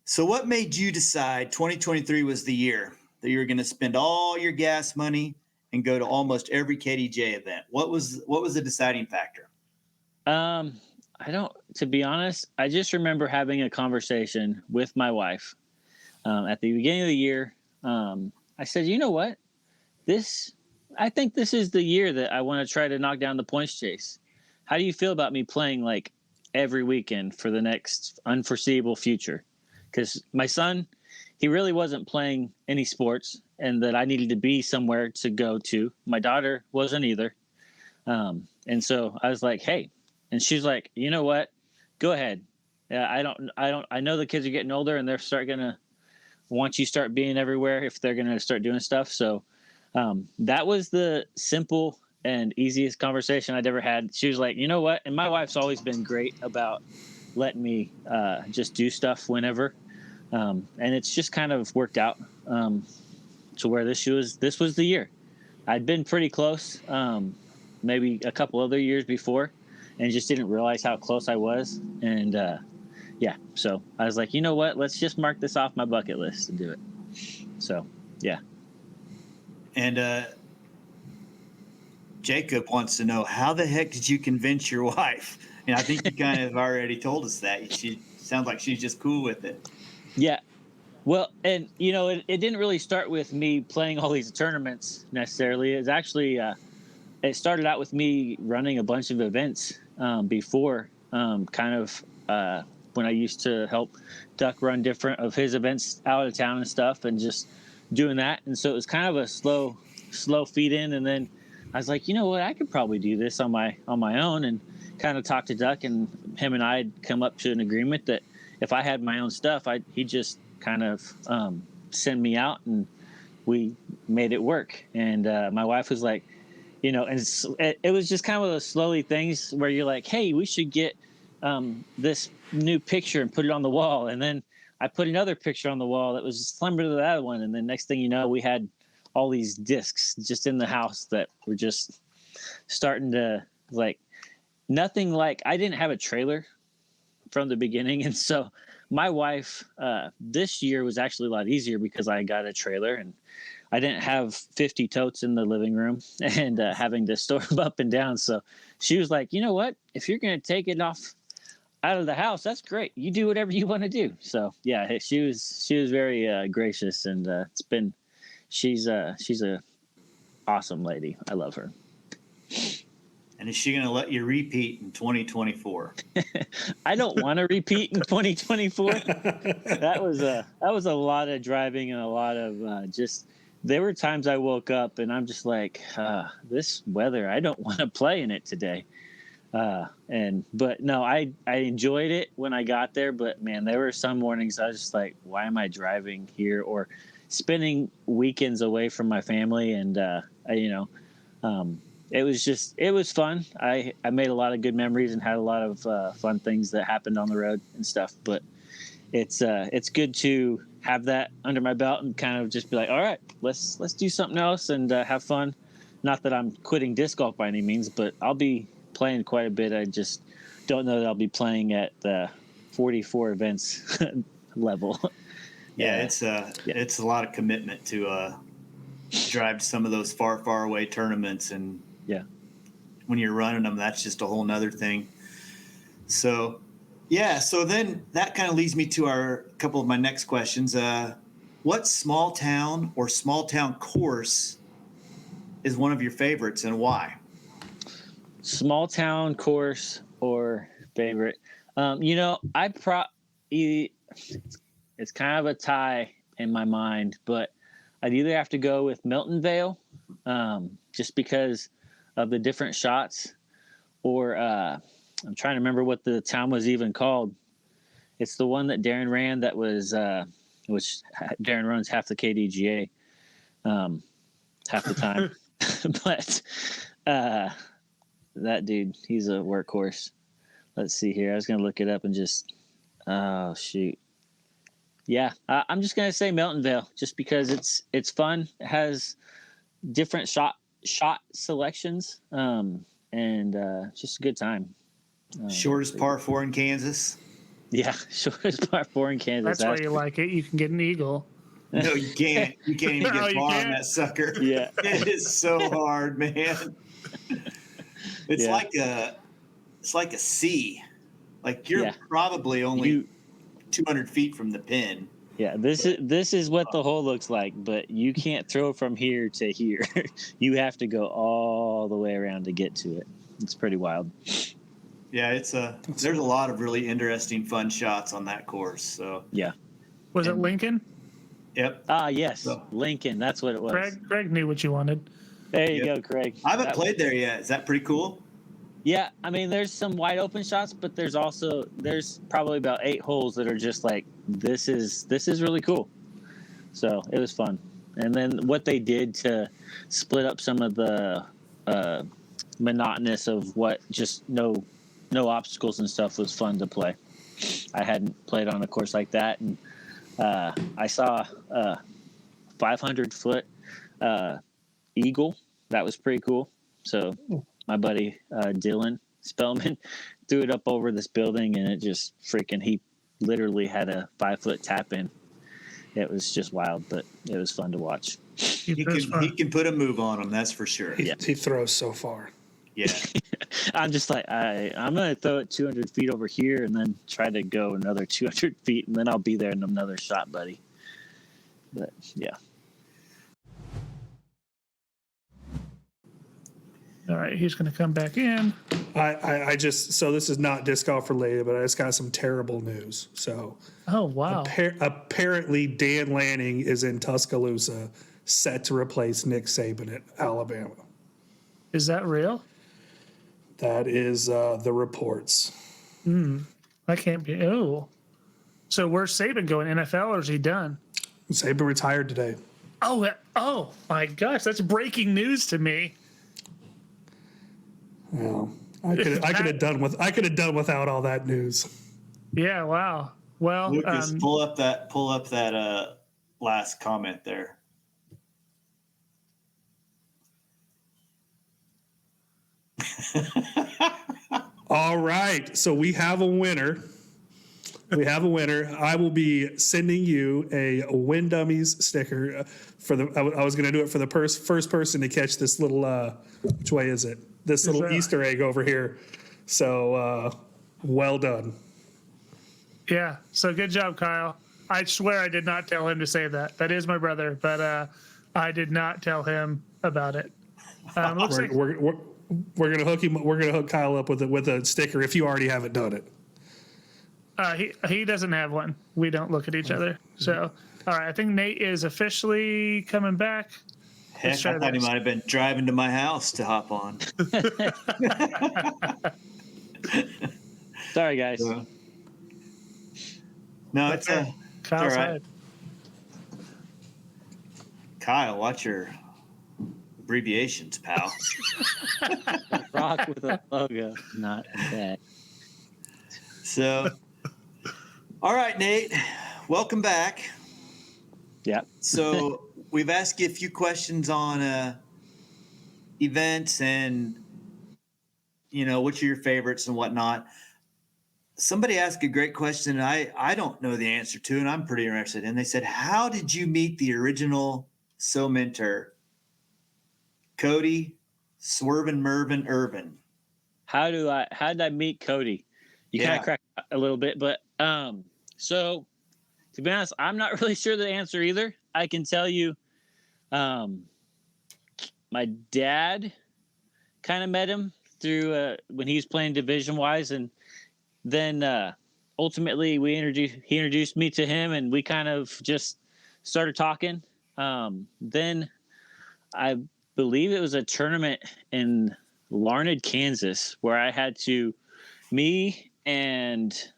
So what made you decide 2023 was the year that you were going to spend all your gas money and go to almost every KDJ event? What was the deciding factor? To be honest, I just remember having a conversation with my wife at the beginning of the year. I said, you know what? I think this is the year that I want to try to knock down the points chase. How do you feel about me playing like every weekend for the next unforeseeable future? Because my son, he really wasn't playing any sports, and that I needed to be somewhere to go to. My daughter wasn't either. And so I was like, hey, and she's like, you know what? Go ahead. I know the kids are getting older, and they're gonna want you start being everywhere if they're gonna start doing stuff. So that was the simple and easiest conversation I'd ever had. She was like, you know what? And my wife's always been great about letting me just do stuff whenever. And it's just kind of worked out to where this was the year. I'd been pretty close, maybe a couple other years before, and just didn't realize how close I was. And yeah, so I was like, you know what? Let's just mark this off my bucket list and do it. So yeah. And Jacob wants to know, how the heck did you convince your wife? And I think you kind of already told us that. She sounds like she's just cool with it. Yeah. Well, and, it didn't really start with me playing all these tournaments necessarily. It's actually, it started out with me running a bunch of events before, when I used to help Duck run different of his events out of town and stuff, and just doing that. And so it was kind of a slow feed in. And then I was like, you know what, I could probably do this on my own, and kind of talk to Duck, and him and I had come up to an agreement that if I had my own stuff, he'd just kind of send me out, and we made it work. And my wife was like, and it was just kind of those slowly things where you're like, hey, we should get this new picture and put it on the wall. And then I put another picture on the wall that was similar to that one. And then next thing you know, we had all these discs just in the house that were just starting to nothing like, I didn't have a trailer from the beginning. And so my wife, this year was actually a lot easier because I got a trailer and I didn't have 50 totes in the living room and having to store them up and down. So she was like, you know what, if you're going to take it off out of the house, that's great. You do whatever you want to do. So yeah, she was very gracious, and she's a awesome lady. I love her. And is she going to let you repeat in 2024? I don't want to repeat in 2024. That was a lot of driving and a lot of there were times I woke up and I'm just like, this weather, I don't want to play in it today. But no, I enjoyed it when I got there, but man, there were some mornings I was just like, why am I driving here or spending weekends away from my family? And, it was fun. I made a lot of good memories and had a lot of fun things that happened on the road and stuff, but it's good to have that under my belt and kind of just be like, all right, let's do something else and have fun. Not that I'm quitting disc golf by any means, but I'll be playing quite a bit. I just don't know that I'll be playing at the 44 events level. Yeah, it's a lot of commitment to drive to some of those far away tournaments, and when you're running them, that's just a whole nother thing. So then that kind of leads me to a couple of my next questions. What small town or small town course is one of your favorites, and why? Small town course or favorite? It's kind of a tie in my mind, but I'd either have to go with Milton Vale, just because of the different shots, or I'm trying to remember what the town was even called. It's the one that Darren ran that was, which Darren runs half the KDGA, half the time. But that dude, he's a workhorse. Let's see here. I was going to look it up and oh, shoot. Yeah, I'm just going to say Milton Vale just because it's fun. It has different shot selections, and just a good time. Shortest par 4 in Kansas. Yeah, shortest par 4 in Kansas. That's why you like it. You can get an eagle. No, you can't. You can't even No, get you par on can't. that sucker. Yeah. It is so hard, man. It's like a C. Like you're probably only 200 feet from the pin. Yeah, this is what the hole looks like, but you can't throw from here to here. You have to go all the way around to get to it. It's pretty wild. Yeah, there's a lot of really interesting, fun shots on that course. So yeah. Was it Lincoln? Yep. Yes, So, Lincoln. That's what it was. Greg knew what you wanted. There you go, Craig. I haven't played there yet. Is that pretty cool? Yeah, I mean, there's some wide open shots, but there's probably about 8 holes that are just like, this is really cool. So it was fun. And then what they did to split up some of the monotonous of what just no obstacles and stuff was fun to play. I hadn't played on a course like that, and I saw a 500-foot eagle. That was pretty cool. So my buddy Dylan Spellman threw it up over this building, and it just he literally had a 5-foot tap in. It was just wild, but it was fun to watch. He can put a move on him, that's for sure. He throws so far. Yeah. I'm just like, I'm going to throw it 200 feet over here and then try to go another 200 feet, and then I'll be there in another shot, buddy. But, yeah. All right, he's going to come back in. So this is not disc golf related, but I just got some terrible news. So, oh wow! Apparently, Dan Lanning is in Tuscaloosa, set to replace Nick Saban at Alabama. Is that real? That is the reports. That can't be. Oh, So where's Saban going? NFL, or is he done? Saban retired today. Oh my gosh, that's breaking news to me. Well, I could have done without all that news. Yeah, wow. Well, Lucas, pull up that last comment there. All right, so we have a winner. I will be sending you a Wind Dummies sticker for the. I was going to do it for the first person to catch this little. Which way is it? This little Easter egg over here. So well done. Yeah. So good job, Kyle. I swear I did not tell him to say that. That is my brother, but I did not tell him about it. Looks like We're gonna hook him. We're gonna hook Kyle up with a sticker if you already haven't done it. he doesn't have one. We don't look at each other. So all right, I think Nate is officially coming back. Heck, I thought he might have been driving to my house to hop on. Sorry, guys. No, it's Kyle's all right. ahead. Kyle, watch your abbreviations, pal. Rock with a logo, not that. So, all right, Nate, welcome back. Yeah. So we've asked you a few questions on events and, which are your favorites and whatnot. Somebody asked a great question I don't know the answer to, and I'm pretty interested in. They said, how did you meet the original So mentor, Cody, Swervin' Mervin Irvin? How did I meet Cody? You kind of cracked a little bit, but so to be honest, I'm not really sure the answer either. I can tell you, my dad kind of met him through when he was playing division wise, and then ultimately he introduced me to him, and we kind of just started talking. Then I believe it was a tournament in Larned, Kansas, where I had me and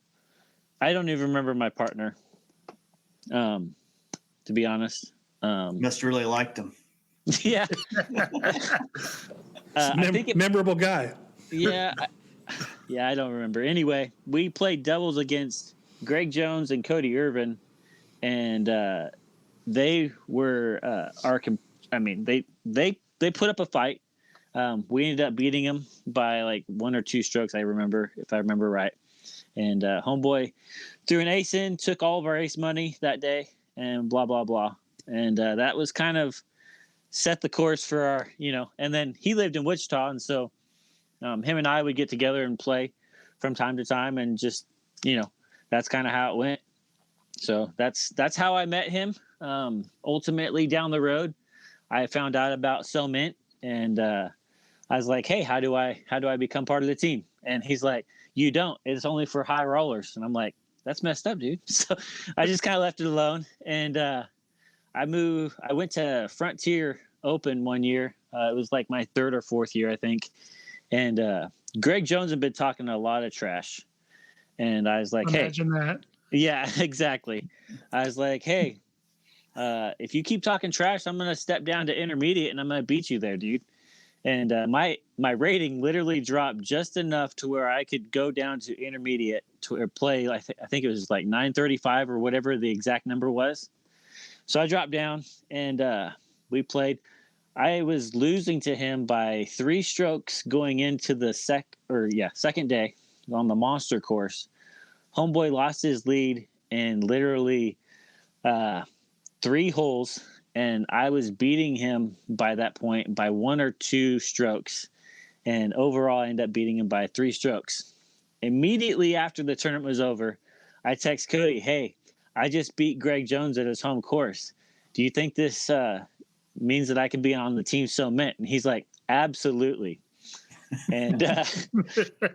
I don't even remember my partner, to be honest. Must really liked him. Yeah. I think memorable guy. Yeah. I don't remember. Anyway, we played doubles against Greg Jones and Cody Irvin, and they were they put up a fight. We ended up beating them by like 1 or 2 strokes, I remember, if I remember right. And homeboy threw an ace in, took all of our ace money that day, and blah, blah, blah. And that was kind of set the course for our, and then he lived in Wichita. And so him and I would get together and play from time to time, and just, that's kind of how it went. So that's how I met him. Ultimately down the road, I found out about So Mint, and I was like, hey, how do I become part of the team? And he's like, you don't, it's only for high rollers. And I'm like, that's messed up, dude. So I just kind of left it alone. And I went to Frontier Open one year. It was like my 3rd or 4th year, I think. And Greg Jones had been talking a lot of trash. And I was like, Imagine that. Yeah, exactly. I was like, hey, if you keep talking trash, I'm going to step down to intermediate and I'm going to beat you there, dude. And my rating literally dropped just enough to where I could go down to intermediate to play. I think it was like 935 or whatever the exact number was. So I dropped down, and we played. I was losing to him by 3 strokes going into the second day on the monster course. Homeboy lost his lead in literally 3 holes, and I was beating him by that point by 1 or 2 strokes. And overall, I ended up beating him by 3 strokes. Immediately after the tournament was over, I text Cody, hey, I just beat Greg Jones at his home course. Do you think this means that I can be on the team So Mint? And he's like, absolutely. And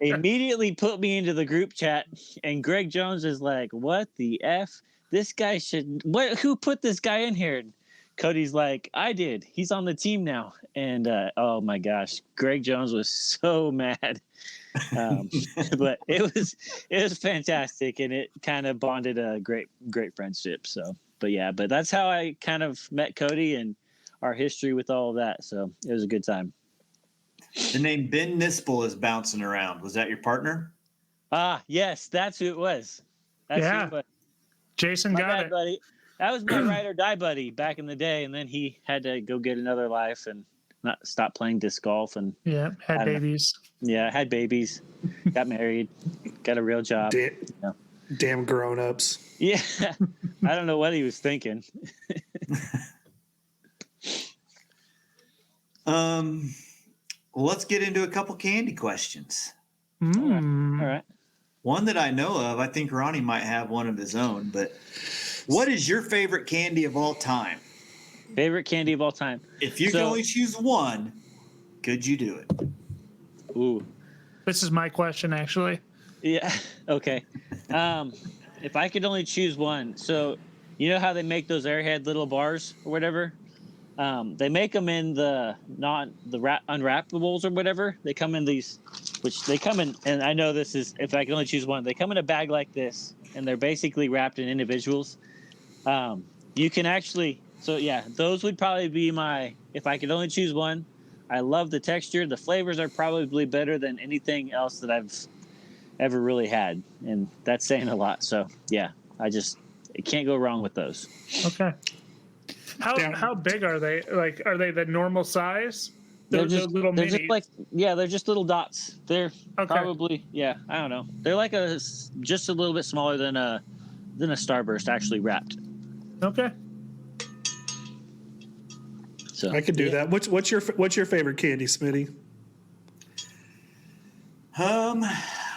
immediately put me into the group chat. And Greg Jones is like, what the F? This guy who put this guy in here? And Cody's like, I did. He's on the team now. And oh my gosh, Greg Jones was so mad. But it was fantastic, and it kind of bonded a great friendship. So, but that's how I kind of met Cody and our history with all of that. So it was a good time. The name Ben Nispel is bouncing around. Was that your partner? Yes, that's who it was. That's who Yeah. it was. Jason My got bad, it. buddy. That was my ride or die buddy back in the day, and then he had to go get another life and not stop playing disc golf. And Yeah, had I don't know. babies. Yeah, had babies, got married, got a real job. Damn grown-ups. Yeah, I don't know what he was thinking. Well, let's get into a couple candy questions. All right. One that I know of, I think Ronnie might have one of his own, but what is your favorite candy of all time? Favorite candy of all time. If you can only choose one, could you do it? Ooh. This is my question, actually. Yeah. Okay. If I could only choose one, so you know how they make those Airhead little bars or whatever? They make them in the unwrappables or whatever. They come in these, which they come in, and I know this is, if I can only choose one, they come in a bag like this, and they're basically wrapped in individuals. You can actually, so yeah, those would probably be if I could only choose one. I love the texture. The flavors are probably better than anything else that I've ever really had, and that's saying a lot. So yeah, I can't go wrong with those. Okay. How big are they? Like, are they the normal size? They're just little they're minis. they're just little dots. They're Okay. probably, I don't know. They're like just a little bit smaller than a Starburst actually wrapped. Okay. So I could do that. What's your favorite candy, Smitty?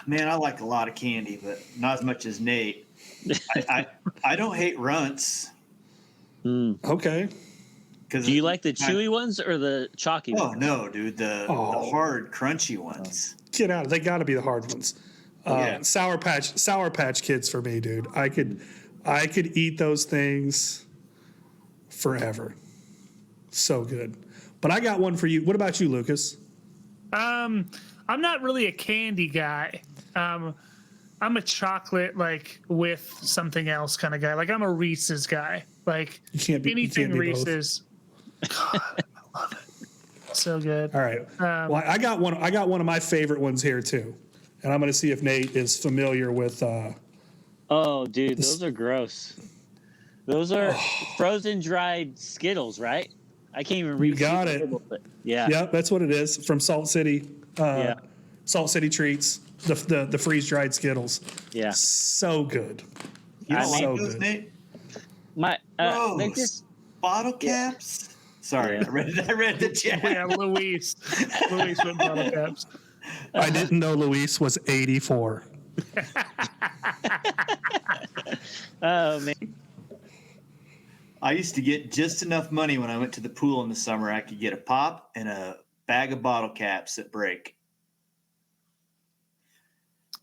Man, I like a lot of candy, but not as much as Nate. I don't hate runts. Okay. Do you like the chewy ones or the chalky ones? Oh no, dude, the hard, crunchy ones. Get out. They got to be the hard ones. Yeah. Sour Patch Kids for me, dude. I could eat those things forever. So good. But I got one for you. What about you, Lucas? I'm not really a candy guy. I'm a chocolate, like, with something else kind of guy. Like, I'm a Reese's guy. Like, anything Reese's. God, I love it. So good. All right. Well, I got one of my favorite ones here too, and I'm going to see if Nate is familiar with. Oh, dude, those are gross. Those are frozen dried Skittles, right? I can't even read. You got it. Yeah. Yep, that's what it is from Salt City. Salt City Treats, the freeze dried Skittles. Yeah. So good. You don't so like those, good. Nate? They're just Bottle caps. Sorry, I read the chat. Yeah, Luis with bottle caps. I didn't know Luis was 84. oh man. I used to get just enough money when I went to the pool in the summer. I could get a pop and a bag of bottle caps at break.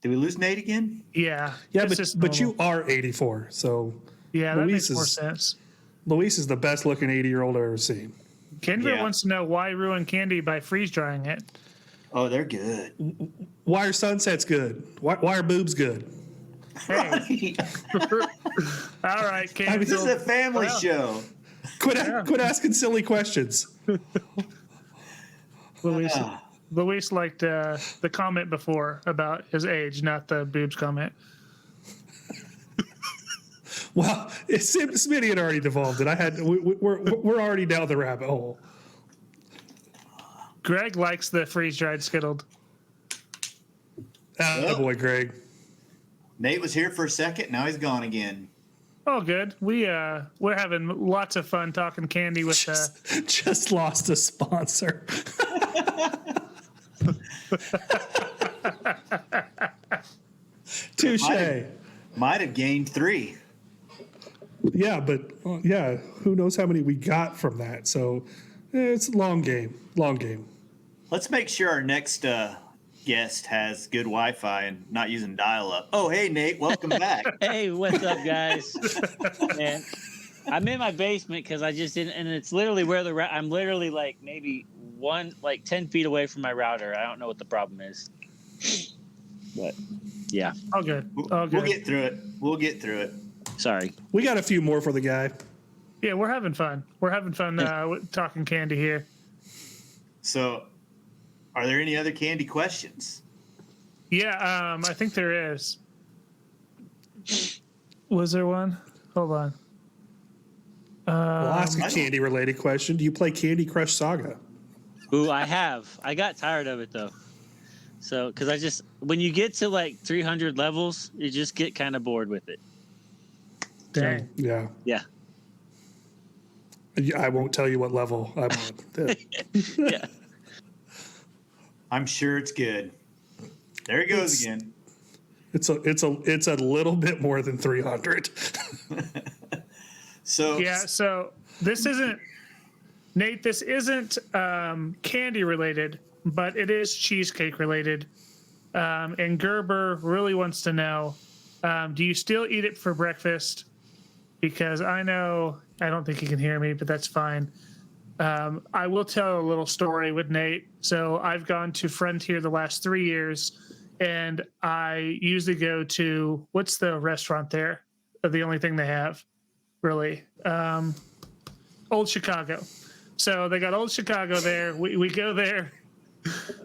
Did we lose Nate again? Yeah. Yeah, it's just but you normal. are 84, so Yeah, that Luis makes more is- sense. Luis is the best looking 80-year-old I've ever seen. Kendra Yeah. wants to know why ruin candy by freeze drying it. Oh, they're good. Why are sunsets good? Why are boobs good? Hey. All right, Kendra. This is a family show. Quit asking silly questions. Luis liked the comment before about his age, not the boobs comment. Well, Smitty had already devolved it. We're already down the rabbit hole. Greg likes the freeze dried skittled. Boy, Greg. Nate was here for a second. Now he's gone again. Oh, good. We're having lots of fun talking candy with Just lost a sponsor. Touche. Might have gained 3. Yeah, but who knows how many we got from that? So it's a long game. Long game. Let's make sure our next guest has good Wi-Fi and not using dial-up. Oh, hey, Nate, welcome back. Hey, what's up, guys? Man, I'm in my basement because I just didn't, and it's literally where I'm literally like maybe 10 feet away from my router. I don't know what the problem is. But yeah, All good. We'll All good. get through it. We'll get through it. sorry. We got a few more for the guy. Yeah, we're having fun. We're having fun talking candy here. So, are there any other candy questions? Yeah, I think there is. Was there one? Hold on. I'll ask a candy-related question. Do you play Candy Crush Saga? Ooh, I have. I got tired of it though. So, because when you get to like 300 levels, you just get kind of bored with it. Dang. Yeah. Yeah. I won't tell you what level I'm on. Yeah. I'm sure it's good. There he goes again. It's a little bit more than 300. So Yeah, so this isn't, Nate, this isn't candy related, but it is cheesecake related. And Gerber really wants to know, do you still eat it for breakfast? Because I don't think he can hear me, but that's fine. I will tell a little story with Nate. So I've gone to Frontier the last 3 years, and I usually go to, what's the restaurant there? The only thing they have, really. Old Chicago. So they got Old Chicago there. We go there.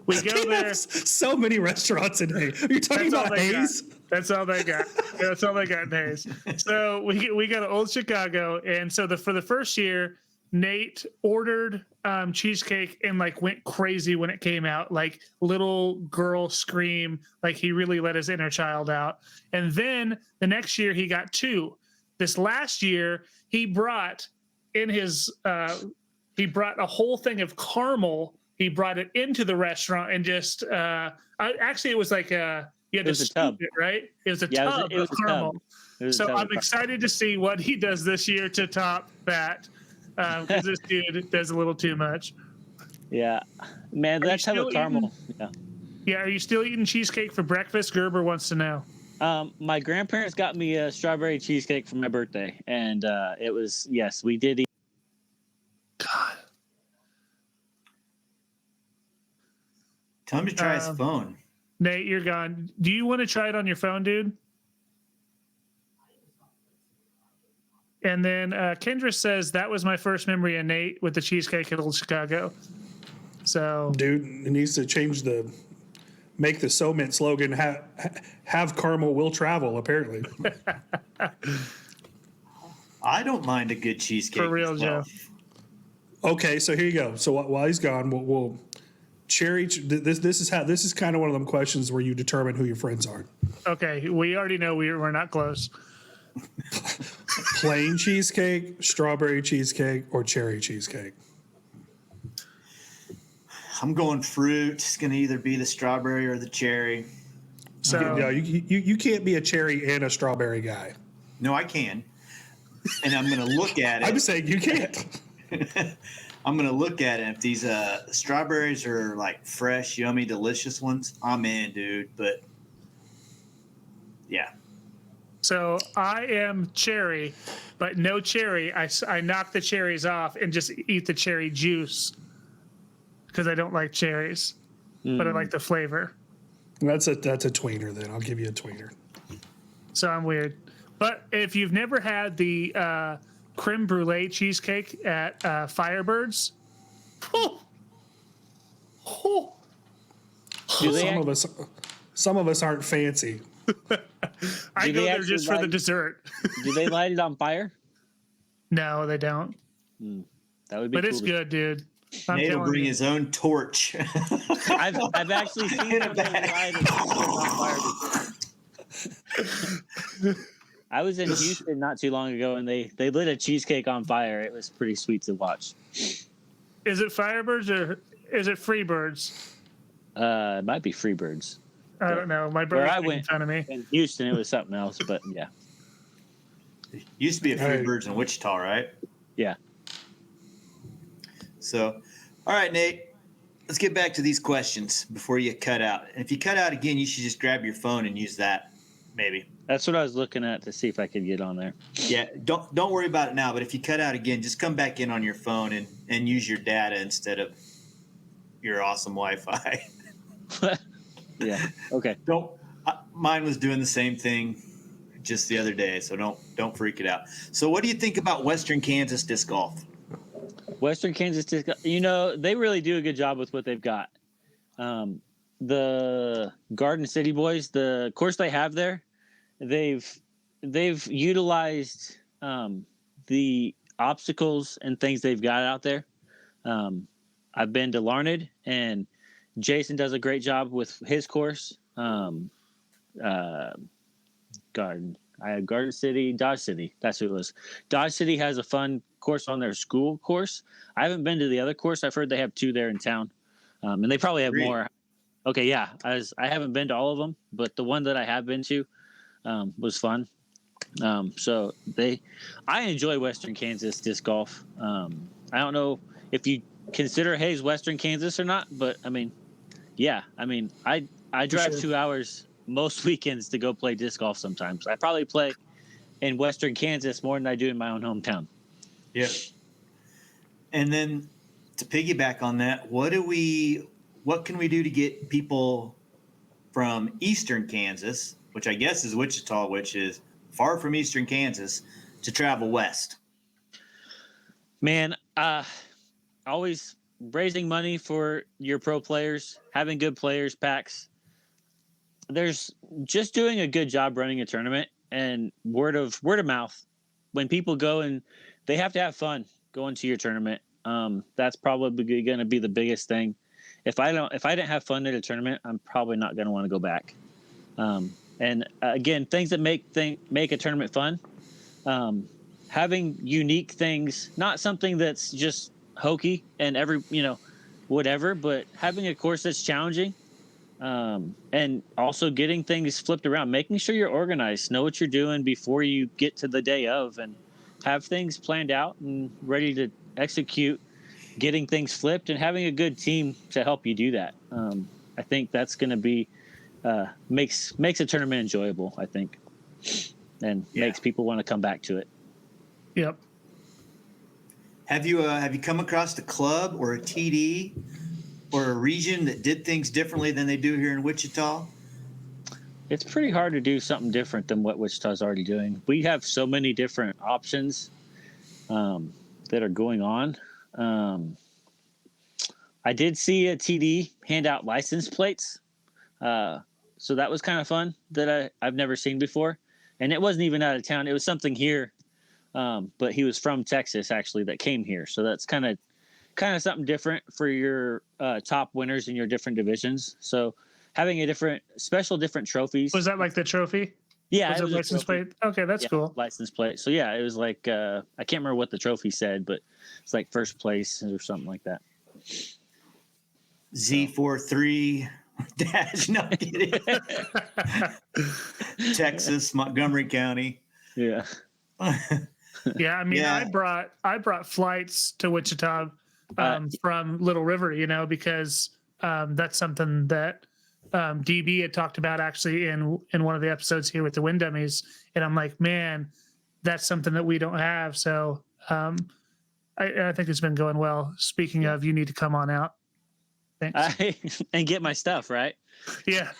We go there. So many restaurants in Hayes. Are you talking about Hayes? That's all they got. That's all they got in Hayes. So we got to Old Chicago, and so for the first year, Nate ordered cheesecake and like went crazy when it came out, like little girl scream, like he really let his inner child out. And then the next year he got 2. This last year he brought he brought a whole thing of caramel. He brought it into the restaurant and just actually it was like you had to scoop it, right? It was a tub of caramel. So I'm excited to see what he does this year to top that. Because this dude does a little too much. Yeah, man, that type of caramel. Yeah, are you still eating cheesecake for breakfast? Gerber wants to know. My grandparents got me a strawberry cheesecake for my birthday, and it was, yes, we did eat. God. Tell him to try his phone. Nate, you're gone. Do you want to try it on your phone, dude? And then Kendra says that was my first memory of Nate with the cheesecake at Old Chicago. So, dude, it needs to make the So Mint slogan have caramel will travel. Apparently, I don't mind a good cheesecake. For real, Joe. Okay, so here you go. So while he's gone, we'll cherry. This is kind of one of them questions where you determine who your friends are. Okay, we already know we're not close. Plain cheesecake, strawberry cheesecake, or cherry cheesecake? I'm going fruit. It's going to either be the strawberry or the cherry. So no, you can't be a cherry and a strawberry guy. No, I can. And I'm going to look at it. I'm saying you can't. I'm going to look at it. If these strawberries are like fresh, yummy, delicious ones, I'm in, dude. But yeah. So I am cherry, but no cherry. I knock the cherries off and just eat the cherry juice because I don't like cherries, but I like the flavor. That's a tweener then. I'll give you a tweener. So I'm weird. But if you've never had the creme brulee cheesecake at Firebirds, some of us aren't fancy. I go there just for the dessert. Do they light it on fire? No, they don't. That would be. But cool it's good, dude. Nate will bring his own torch. I've actually seen them light it on fire. I was in Houston not too long ago, and they lit a cheesecake on fire. It was pretty sweet to watch. Is it Firebirds or is it Freebirds? It might be Freebirds. I don't know. My brother's making fun of me. In Houston, it was something else, but yeah. Used to be a Freebirds in Wichita, right? Yeah. So, all right, Nate, let's get back to these questions before you cut out. And if you cut out again, you should just grab your phone and use that, maybe. That's what I was looking at to see if I could get on there. Yeah, don't worry about it now. But if you cut out again, just come back in on your phone and use your data instead of your awesome Wi-Fi. Yeah. Okay. Mine was doing the same thing just the other day, so don't freak it out. So what do you think about Western Kansas disc golf? Western Kansas, they really do a good job with what they've got. The Garden City boys, the course they have there, they've utilized the obstacles and things they've got out there. I've been to Larned, and Jason does a great job with his course. Garden City, Dodge City. That's who it was. Dodge City has a fun course on their school course. I haven't been to the other course. I've heard they have 2 there in town, and they probably have more. Okay, yeah. I haven't been to all of them, but the one that I have been to was fun. So I enjoy Western Kansas disc golf. I don't know if you consider Hayes Western Kansas or not, but I mean, yeah. I mean, I drive 2 hours most weekends to go play disc golf sometimes. I probably play in Western Kansas more than I do in my own hometown. Yep. And then to piggyback on that, what can we do to get people from Eastern Kansas, which I guess is Wichita, which is far from Eastern Kansas, to travel west? Man, always raising money for your pro players, having good players packs. There's just doing a good job running a tournament and word of mouth. When people go, and they have to have fun going to your tournament. That's probably going to be the biggest thing. If I didn't have fun at a tournament, I'm probably not going to want to go back. And again, things that make a tournament fun. Having unique things, not something that's just hokey and whatever, but having a course that's challenging. And also getting things flipped around, making sure you're organized, know what you're doing before you get to the day of, and have things planned out and ready to execute, getting things flipped, and having a good team to help you do that. I think that's going to be makes a tournament enjoyable, I think, and makes people want to come back to it. Yep. Have you come across a club or a TD or a region that did things differently than they do here in Wichita? It's pretty hard to do something different than what Wichita's already doing. We have so many different options that are going on. I did see a TD hand out license plates. So that was kind of fun that I've never seen before. And it wasn't even out of town. It was something here. But he was from Texas, actually, that came here. So that's kind of something different for your top winners in your different divisions. So having different trophies. Was that like the trophy? Yeah. Was it license plate? Okay, that's cool. License plate. So yeah, it was like, I can't remember what the trophy said, but it's like first place or something like that. Z43 dash, no kidding. Texas, Montgomery County. Yeah. Yeah, I mean, I brought flights to Wichita from Little River, because that's something that DB had talked about actually in one of the episodes here with the Wind Dummies, and I'm like, man, that's something that we don't have. So I think it's been going well. Speaking of, you need to come on out. Thanks. And get my stuff, right? Yeah.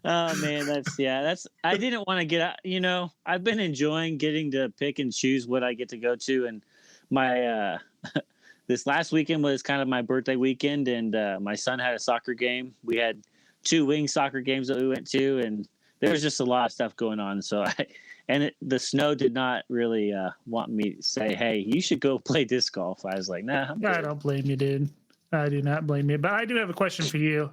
Oh man, that's I didn't want to get out. I've been enjoying getting to pick and choose what I get to go to, and my this last weekend was kind of my birthday weekend, and my son had a soccer game. We had 2 wing soccer games that we went to, and there was just a lot of stuff going on. So the snow did not really want me to say, hey, you should go play disc golf. I was like, nah. I don't blame you, dude. I do not blame you. But I do have a question for you.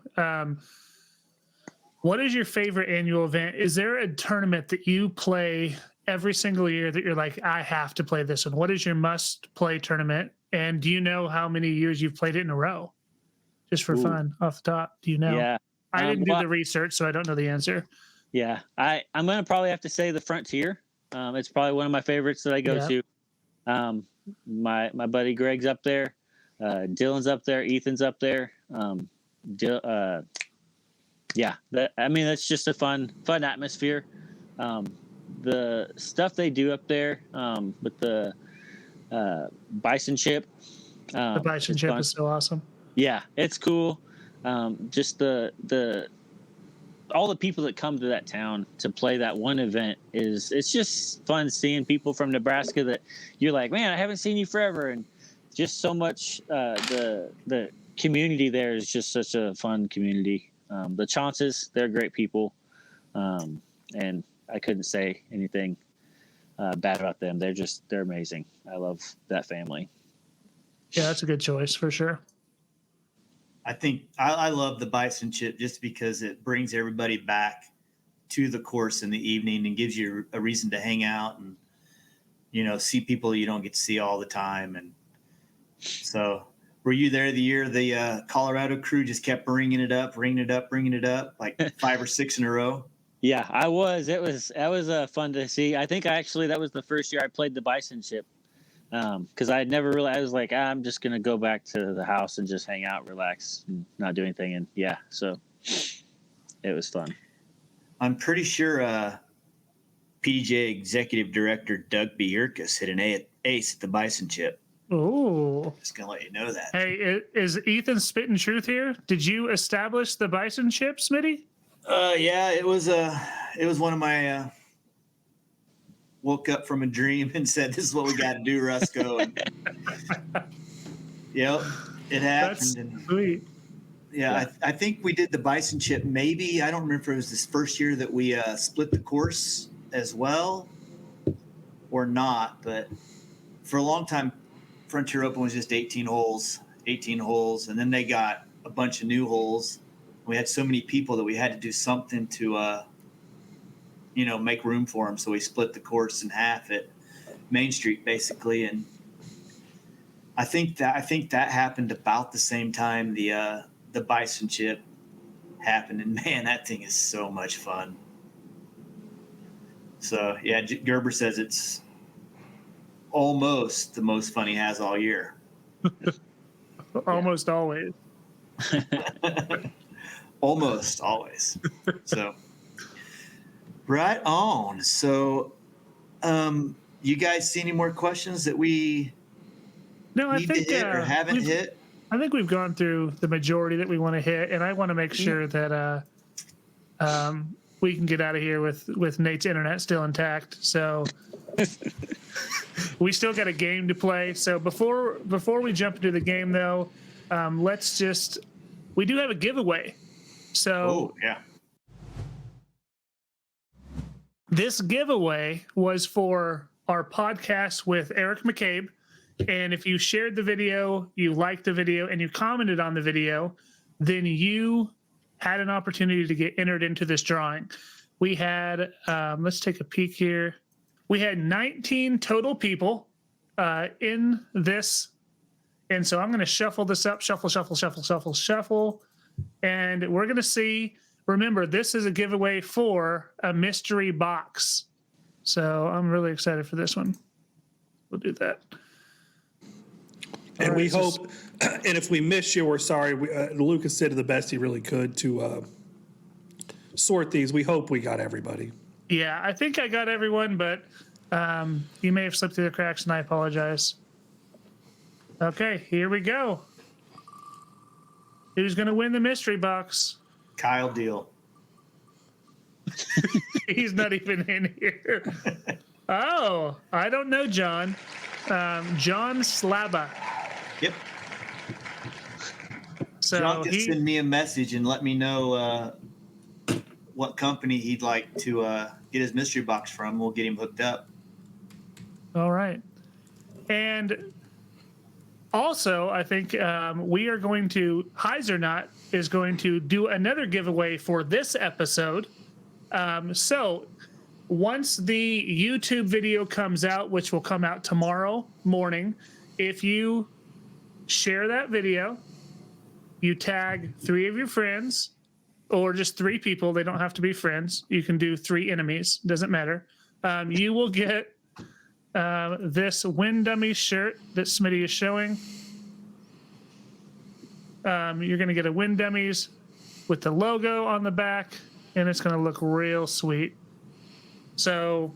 What is your favorite annual event? Is there a tournament that you play every single year that you're like, I have to play this one? What is your must-play tournament? And do you know how many years you've played it in a row? Just for fun, off the top. Do you know? Yeah. I didn't do the research, so I don't know the answer. Yeah. I'm going to probably have to say the Frontier. It's probably one of my favorites that I go to. My buddy Greg's up there. Dylan's up there. Ethan's up there. That's just a fun atmosphere. The stuff they do up there with the bison chip. The bison chip is so awesome. Yeah, it's cool. just all the people that come to that town to play that one event it's just fun seeing people from Nebraska that you're like, man, I haven't seen you forever. And just so much, the community there is just such a fun community. The Chaunces, they're great people. And I couldn't say anything bad about them. They're amazing. I love that family. Yeah, that's a good choice for sure. I think I love the Bison Chip just because it brings everybody back to the course in the evening and gives you a reason to hang out and, see people you don't get to see all the time. And so were you there the year the Colorado crew just kept bringing it up, like 5 or 6 in a row? Yeah, I was. That was fun to see. I think that was the first year I played the Bison Chip. Because I never really, I was like, I'm just going to go back to the house and just hang out, relax, and not do anything. And yeah, so it was fun. I'm pretty sure PDGA Executive Director Doug Bierkus hit an ace at the Bison Chip. Oh, Just going to let you know that. Hey, is Ethan spitting truth here? Did you establish the Bison Chip, Smitty? Yeah, it was one of my, woke up from a dream and said, this is what we got to do, Rusco. Yep, it happened. That's sweet. Yeah, I think we did the Bison Chip. Maybe, I don't remember if it was this first year that we split the course as well or not, but for a long time, Frontier Open was just 18 holes, and then they got a bunch of new holes. We had so many people that we had to do something to make room for them. So we split the course in half at Main Street, basically. And I think that happened about the same time the Bison Chip happened. And man, that thing is so much fun. So yeah, Gerber says it's almost the most fun he has all year. Almost always. Almost always. So right on. So you guys see any more questions that we need to hit or haven't hit? I think we've gone through the majority that we want to hit, and I want to make sure that we can get out of here with Nate's internet still intact. So we still got a game to play. So before we jump into the game, though, we do have a giveaway. So yeah. This giveaway was for our podcast with Eric McCabe. And if you shared the video, you liked the video, and you commented on the video, then you had an opportunity to get entered into this drawing. We had, let's take a peek here. We had 19 total people in this. And so I'm going to shuffle this up, shuffle. And we're going to see. Remember, this is a giveaway for a mystery box. So I'm really excited for this one. We'll do that. And we hope, and if we miss you, we're sorry. Lucas did the best he really could to sort these. We hope we got everybody. Yeah, I think I got everyone, but you may have slipped through the cracks, and I apologize. Okay, here we go. Who's going to win the mystery box? Kyle Deal. He's not even in here. Oh, I don't know, John. John Slaba. Yep. So John can send me a message and let me know what company he'd like to get his mystery box from. We'll get him hooked up. All right. And also, I think we are going to, Heisernaut is going to do another giveaway for this episode. So once the YouTube video comes out, which will come out tomorrow morning, if you share that video, you tag 3 of your friends or just 3 people. They don't have to be friends. You can do 3 enemies. Doesn't matter. You will get this Wind Dummies shirt that Smitty is showing. You're going to get a Wind Dummies with the logo on the back, and it's going to look real sweet. So,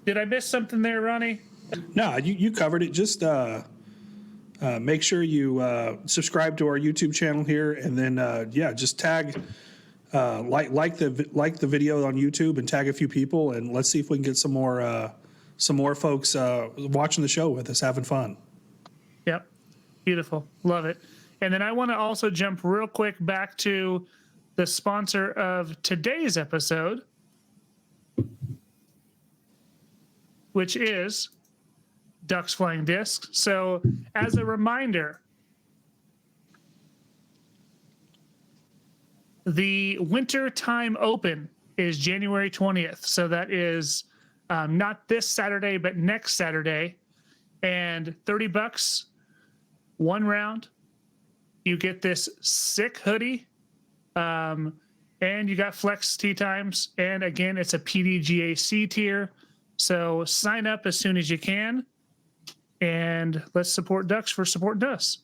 did I miss something there, Ronnie? No, you covered it. Just Make sure you subscribe to our YouTube channel here, and then just tag like the video on YouTube and tag a few people, and let's see if we can get some more folks watching the show with us, having fun. Yep. Beautiful. Love it. And then I want to also jump real quick back to the sponsor of today's episode, which is Ducks Flying Discs. So as a reminder, the Winter Time Open is January 20th. So that is not this Saturday, but next Saturday. And $30, one round. You get this sick hoodie. And you got flex tee times. And again, it's a PDGA C tier. So sign up as soon as you can. And let's support Ducks for supporting us.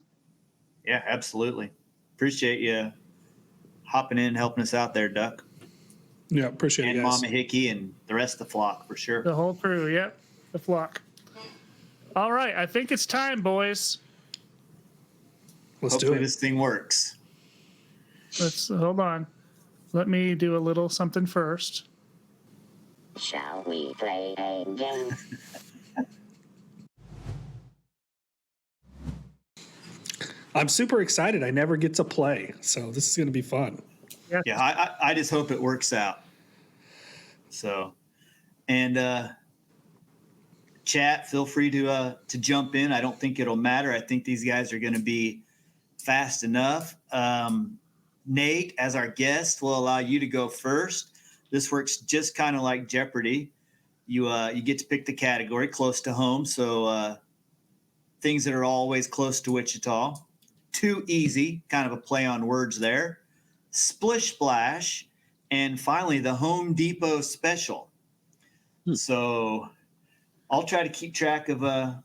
Yeah, absolutely. Appreciate you hopping in and helping us out there, Duck. Yeah, appreciate it, And guys. Mama Hickey and the rest of the flock for sure. The whole crew, yep. The flock. All right, I think it's time, boys. Let's do Hopefully it. this thing works. Let's hold on. Let me do a little something first. Shall we play a game? I'm super excited. I never get to play, so this is going to be fun. Yeah, I just hope it works out. So, and chat, feel free to jump in. I don't think it'll matter. I think these guys are going to be fast enough. Nate, as our guest, will allow you to go first. This works just kind of like Jeopardy. You get to pick the category close to home, so things that are always close to Wichita. Too easy, kind of a play on words there. Splish Splash, and finally the Home Depot special. So I'll try to keep track of a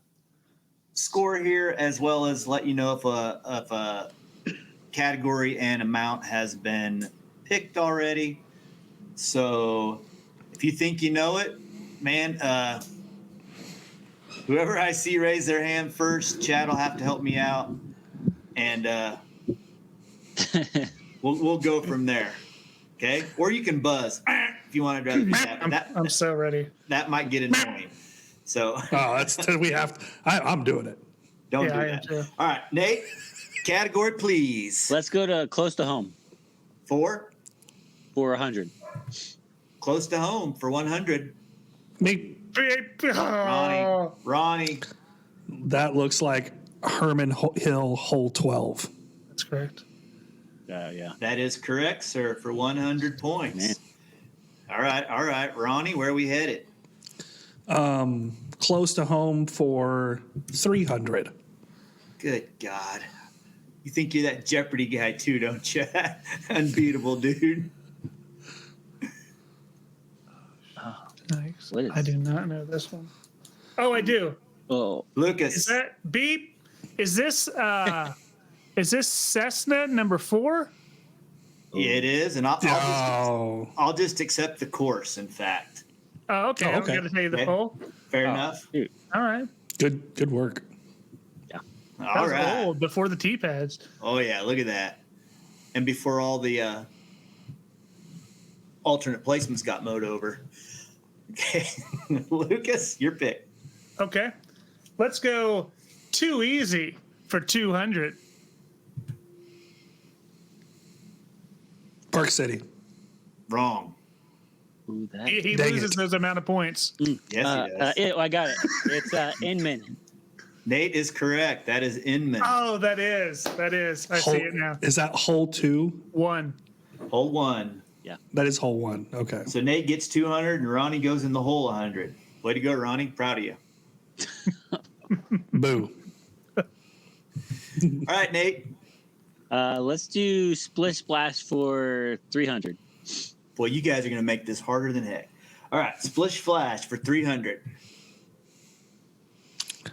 score here, as well as let you know if a category and amount has been picked already. So if you think you know it, man, whoever I see raise their hand first, Chad will have to help me out, and we'll go from there. Okay, or you can buzz if you want to do that. I'm so ready. That might get annoying. So We have to. I'm doing it. don't Yeah, do I am that. too. All right, Nate, category please. Let's go to close to home For 100. close to home for 100. Me. Oh, Ronnie. That looks like Herman Hill hole 12. that's correct. Yeah. That is correct, sir, for 100 points. Man. All right. Ronnie, where are we headed? Close to home for 300. Good God. You think you're that Jeopardy guy too, don't you? Unbeatable, dude. Nice. What is- I do not know this one. Oh, I do. Oh, Lucas. Is that beep? Is this Cessna number 4? Yeah, it is, and Oh, I'll just accept the course, in fact. Oh, okay. Oh, okay. I'm going to tell you the Okay. poll. Fair enough. dude. All right. good work. That All was right. old, before the T-pads. Oh, yeah, look at that. And before all the alternate placements got mowed over. Okay. Lucas, your pick. Okay. Let's go too easy for 200. Park City. Wrong. Ooh, that. He Dang loses it. those amount of points. Yes, he does. I got it. It's Inman. Nate is correct. That is Inman. Oh, that is. I see it now. Is that hole 2? 1. Hole 1. That is hole 1. Okay. So Nate gets 200 and Ronnie goes in the hole 100. Way to go, Ronnie. Proud of you. Boo. All right, Nate. Let's do Splish Splash for 300. Boy, you guys are going to make this harder than heck. All right, Splish Flash for 300.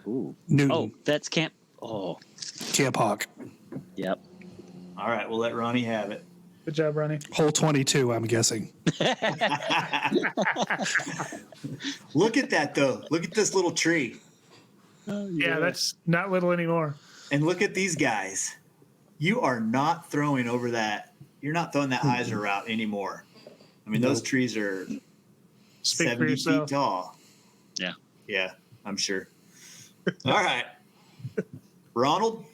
Ooh. Newton. Oh, that's Camp. Oh, Camp Hawk. yep. All right, we'll let Ronnie have it. Good job, Ronnie. Hole 22, I'm guessing. Look at that, though. Look at this little tree. Yeah, that's not little anymore. And look at these guys. You are not throwing over that. You're not throwing that hyzer route anymore. I mean, those trees are Speak for 70 yourself. feet tall. Yeah. Yeah, I'm sure. All right. Ronald,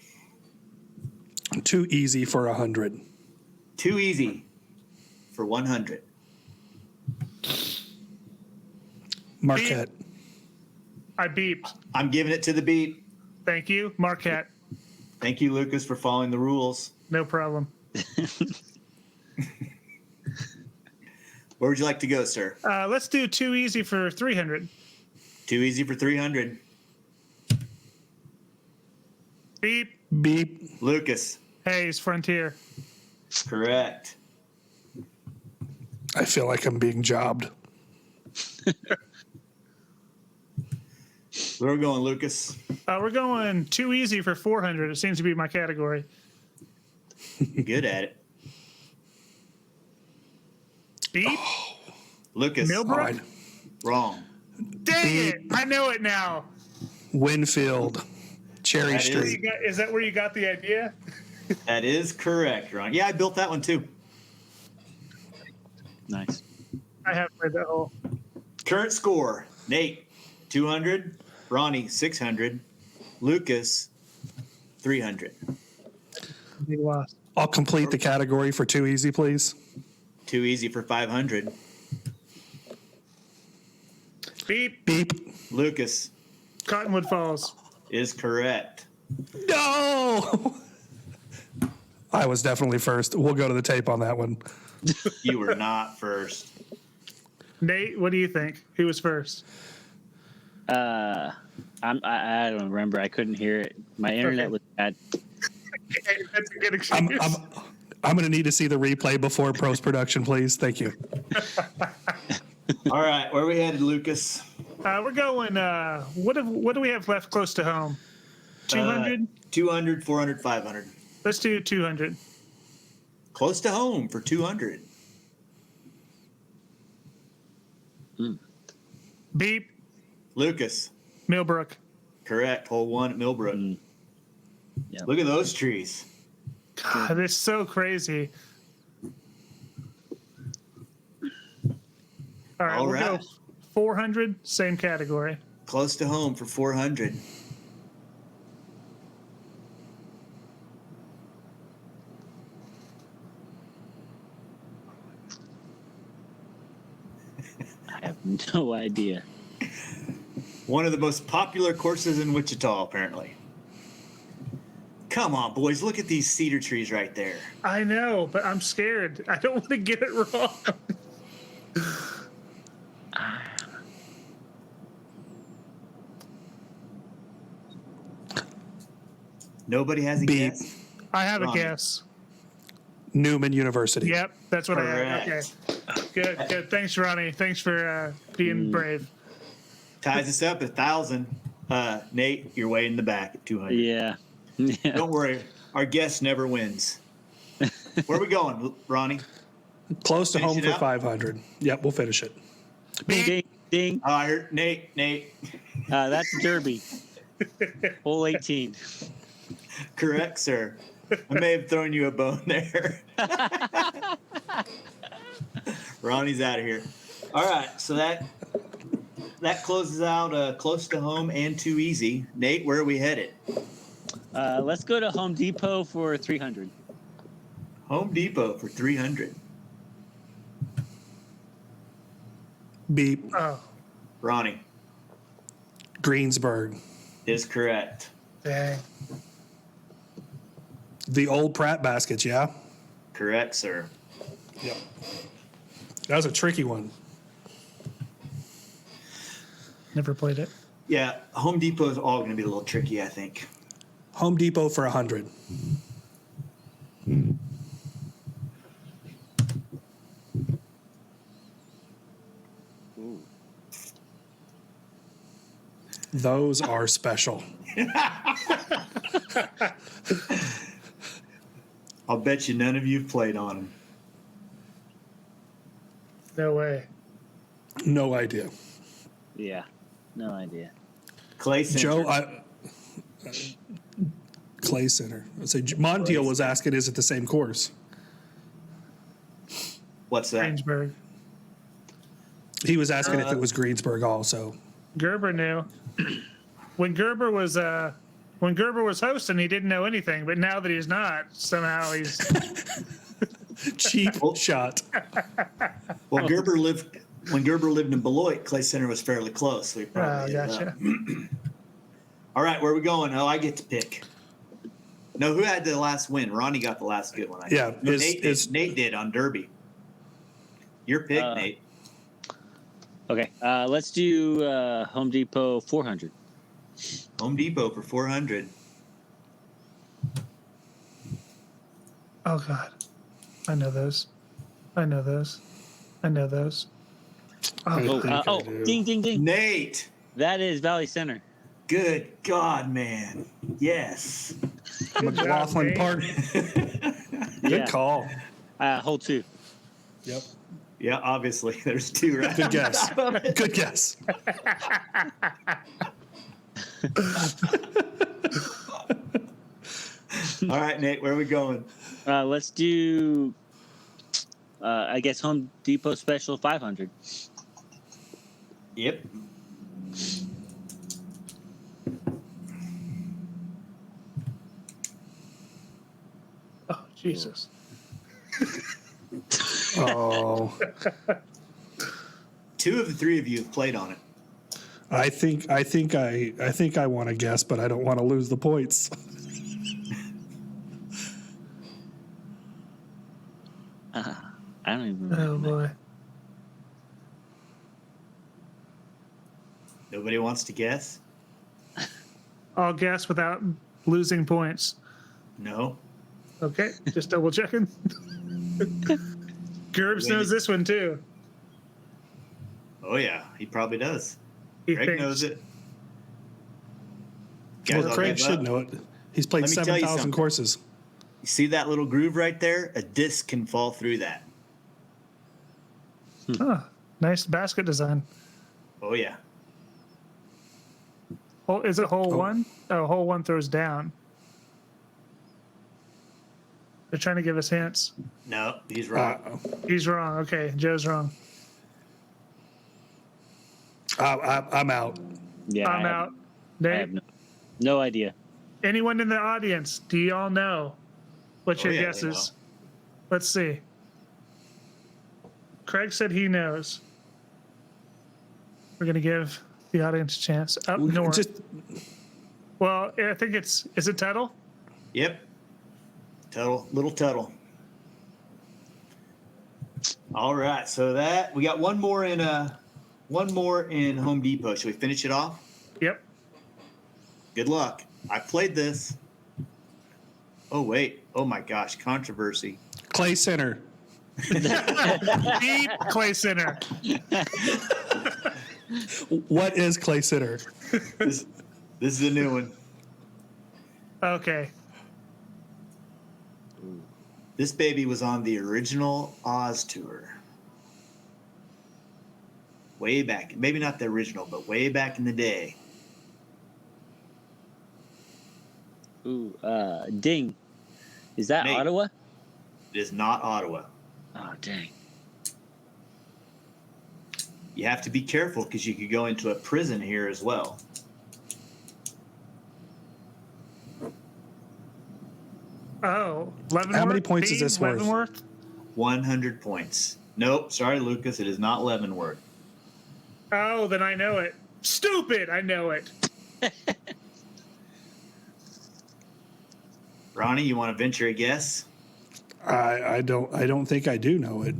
Too easy for 100. too easy for 100. Marquette. I beeped. I'm giving it to the beat. Thank you, Marquette. Thank you, Lucas, for following the rules. No problem. Where would you like to go, sir? Let's do too easy for 300. Too easy for 300. Beep. Beep. Lucas, Hayes, Frontier. correct. I feel like I'm being jobbed. Where are we going, Lucas? We're going too easy for 400. It seems to be my category. Good at it. Beep. Lucas, Millbrook? All right. wrong. Dang it! I know it now. Winfield. Cherry That is- Street. Is that where you got the idea? That is correct, Ron. Yeah, I built that one too. Nice. I haven't read that whole. Current score: Nate 200, Ronnie 600, Lucas 300. Big loss. I'll complete the category for too easy, please. Too easy for 500. Beep. Beep. Lucas Cottonwood Falls. is correct. No! I was definitely first. We'll go to the tape on that one. You were not first. Nate, what do you think? Who was first? I don't remember. I couldn't hear it. My internet Okay. was bad. That's a good I'm, excuse. I'm going to need to see the replay before post production, please. Thank you. All right, where are we headed, Lucas? We're going. What do we have left close to home? 200. 200, 400, 500. Let's do 200. Close to home for 200. Beep. Lucas, Millbrook. correct. Hole 1 at Millbrook. Yeah. Look at those trees. God, it's so crazy. All right, All we'll go right. 400. Same category. Close to home for 400. I have no idea. One of the most popular courses in Wichita, apparently. Come on, boys. Look at these cedar trees right there. I know, but I'm scared. I don't want to get it wrong. Nobody has a Beep. guess? I have a Ronnie. guess. Newman University. Yep, that's what I had. Okay. Correct. Good. Thanks, Ronnie. Thanks for being brave. Ties us up at 1,000. Nate, you're way in the back at 200. Yeah. Yeah. Don't worry. Our guest never wins. Where are we going, Ronnie? Close to Finish home it for up? 500. Yep, we'll finish it. Ding, ding, ding. I heard Nate. That's Derby. Hole 18. Correct, sir. I may have thrown you a bone there. Ronnie's out of here. All right, so that closes out close to home and too easy. Nate, where are we headed? Let's go to Home Depot for 300. Home Depot for 300. Beep. Oh, Ronnie Greensburg. is correct. dang. The old Pratt baskets, yeah? Correct, sir. Yep. That was a tricky one. Never played it. Yeah, Home Depot is all going to be a little tricky, I think. Home Depot for 100. Those are special. I'll bet you none of you have played on them. No way. No idea. Yeah. No idea. Clay Center. Joe, Clay Center. So Montiel was asking, is it the same course? What's that? Greensburg. He was asking if it was Greensburg also. Gerber knew. When Gerber was hosting, he didn't know anything, but now that he's not, somehow he's Cheap shot. Well, when Gerber lived in Beloit, Clay Center was fairly close. So he probably hit it gotcha. up. All right, where are we going? Oh, I get to pick. No, who had the last win? Ronnie got the last good one. Yeah, No, Nate did on Derby. Your pick, Nate. Okay, let's do Home Depot 400. Home Depot for 400. Oh God, I know those. I know those. I know those. Oh, ding, ding, ding. Nate, That is Valley Center. good God, man. Yes. McLaughlin Nate. Park. Good Yeah. call. Hole 2. Yep. Yeah, obviously. There's two, right? Good guess. Good guess. All right, Nate, where are we going? Let's do, I guess, Home Depot Special 500. Yep. Oh Jesus. Oh, Two of the three of you have played on it. I think I want to guess, but I don't want to lose the points. I don't even Oh remember. boy. Nobody wants to guess? I'll guess without losing points. No. Okay, just double checking. Gerbs knows this one too. Oh, yeah, he probably does. He Greg thinks. knows it. Guys, Well, I'll Craig give should up. know it. He's played Let me tell you 7,000 something. courses. You see that little groove right there? A disc can fall through that. Oh, nice basket design. Oh, yeah. Oh, is it hole one? Oh, hole one throws down. They're trying to give us hints. No, he's wrong. He's wrong. Okay, Joe's wrong. I'm out. Yeah, I'm out. I Nate, have no idea. anyone in the audience, do y'all know what your Oh, yeah, guess they is? Let's see. Craig said he knows. We're going to give the audience a chance. Up north. Just Well, I think is it Tuttle? Yep. Tuttle, little Tuttle. All right, so that we got one more in Home Depot. Should we finish it off? Yep. Good luck. I played this. Oh wait. Oh my gosh, controversy. Clay Center. Deep Clay Center. What is Clay Center? This is a new one. Okay. This baby was on the original Oz tour. Way back, maybe not the original, but way back in the day. Ooh, ding. Is that Nate. Ottawa? It is not Ottawa. Oh, dang. You have to be careful because you could go into a prison here as well. Oh, Leavenworth. How many points is Dean this worth? Leavenworth? 100 points. Nope, sorry, Lucas. It is not Leavenworth. Oh, then I know it. Stupid! I know it. Ronnie, you want to venture a guess? I don't think I do know it.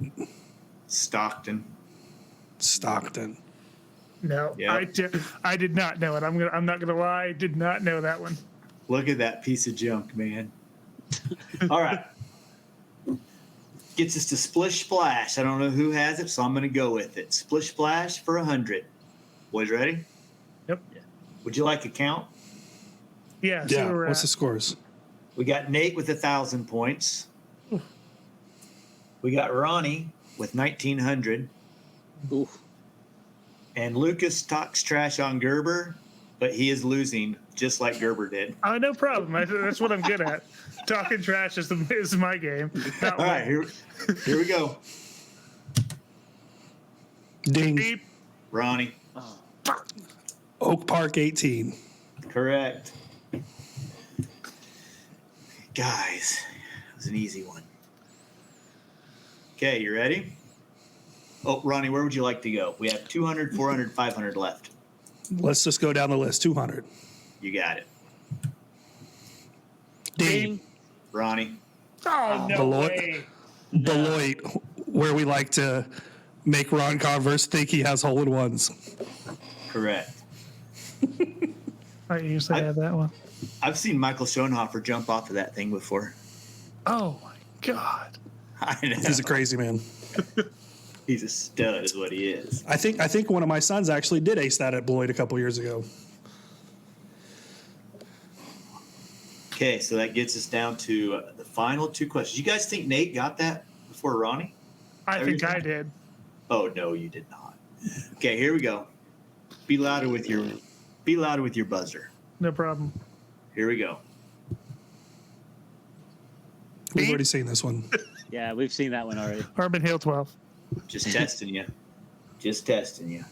Stockton. Stockton. No, Yep. I did not know it. I'm not gonna lie. I did not know that one. Look at that piece of junk, man. All right. Gets us to Splish Splash. I don't know who has it, so I'm going to go with it. Splish Splash for 100. Boys ready? Yep. Would you like a count? Yeah. So Yeah. we're What's at- the scores? We got Nate with 1,000 points. We got Ronnie with 1,900. Ooh. And Lucas talks trash on Gerber but he is losing just like Gerber did. No problem. That's what I'm good at. Talking trash is my game. All right, here we go. Ding. Beep. Ronnie, Oak Park 18. correct. Guys, it was an easy one. Okay, you ready? Oh, Ronnie, where would you like to go? We have 200, 400, 500 left. Let's just go down the list. 200. You got it. Ding. Ronnie, Oh, no Beloit. way. Beloit, where we like to make Ron Converse think he has hole-in-ones. correct. I usually have that one. I've seen Michael Schoenhofer jump off of that thing before. Oh, my God. I know. He's a crazy man. He's a stud, is what he is. I think one of my sons actually did ace that at Beloit a couple years ago. Okay, so that gets us down to the final two questions. You guys think Nate got that before Ronnie? I think I did. Oh no, you did not. Okay, here we go. Be louder with your buzzer. No problem. Here we go. We've already seen this one. Yeah, we've seen that one already. Urban Hill 12. Just testing you. Just testing you.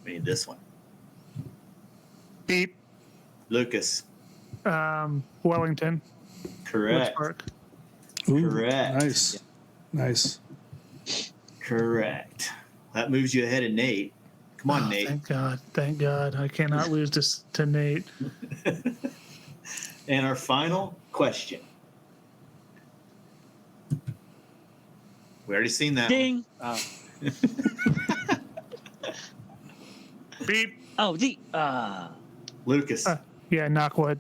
We need this one. Beep. Lucas. Wellington. Correct. Park. Ooh, Correct. Nice. Nice. Correct. That moves you ahead of Nate. Come on, Oh, Nate. Thank God. Thank God. I cannot lose this to Nate. And our final question. We already seen that. Ding. Beep. Oh, D. One. Lucas. Yeah, Knockwood.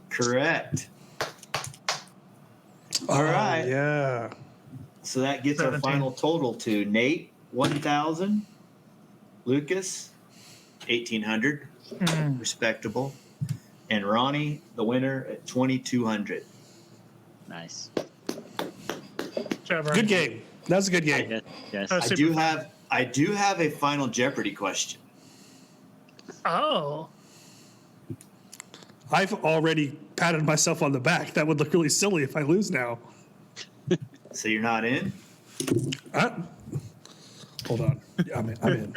Correct. All right. Yeah. So that gets our 17. final total to Nate, 1,000. Lucas, 1,800. Respectable. And Ronnie, the winner, at 2,200. Nice. Trevor. Good game. That was a good game. Yes. Yes. Oh, I do have a final Jeopardy question. Oh. I've already patted myself on the back. That would look really silly if I lose now. So you're not in? Hold on. Yeah, I'm in.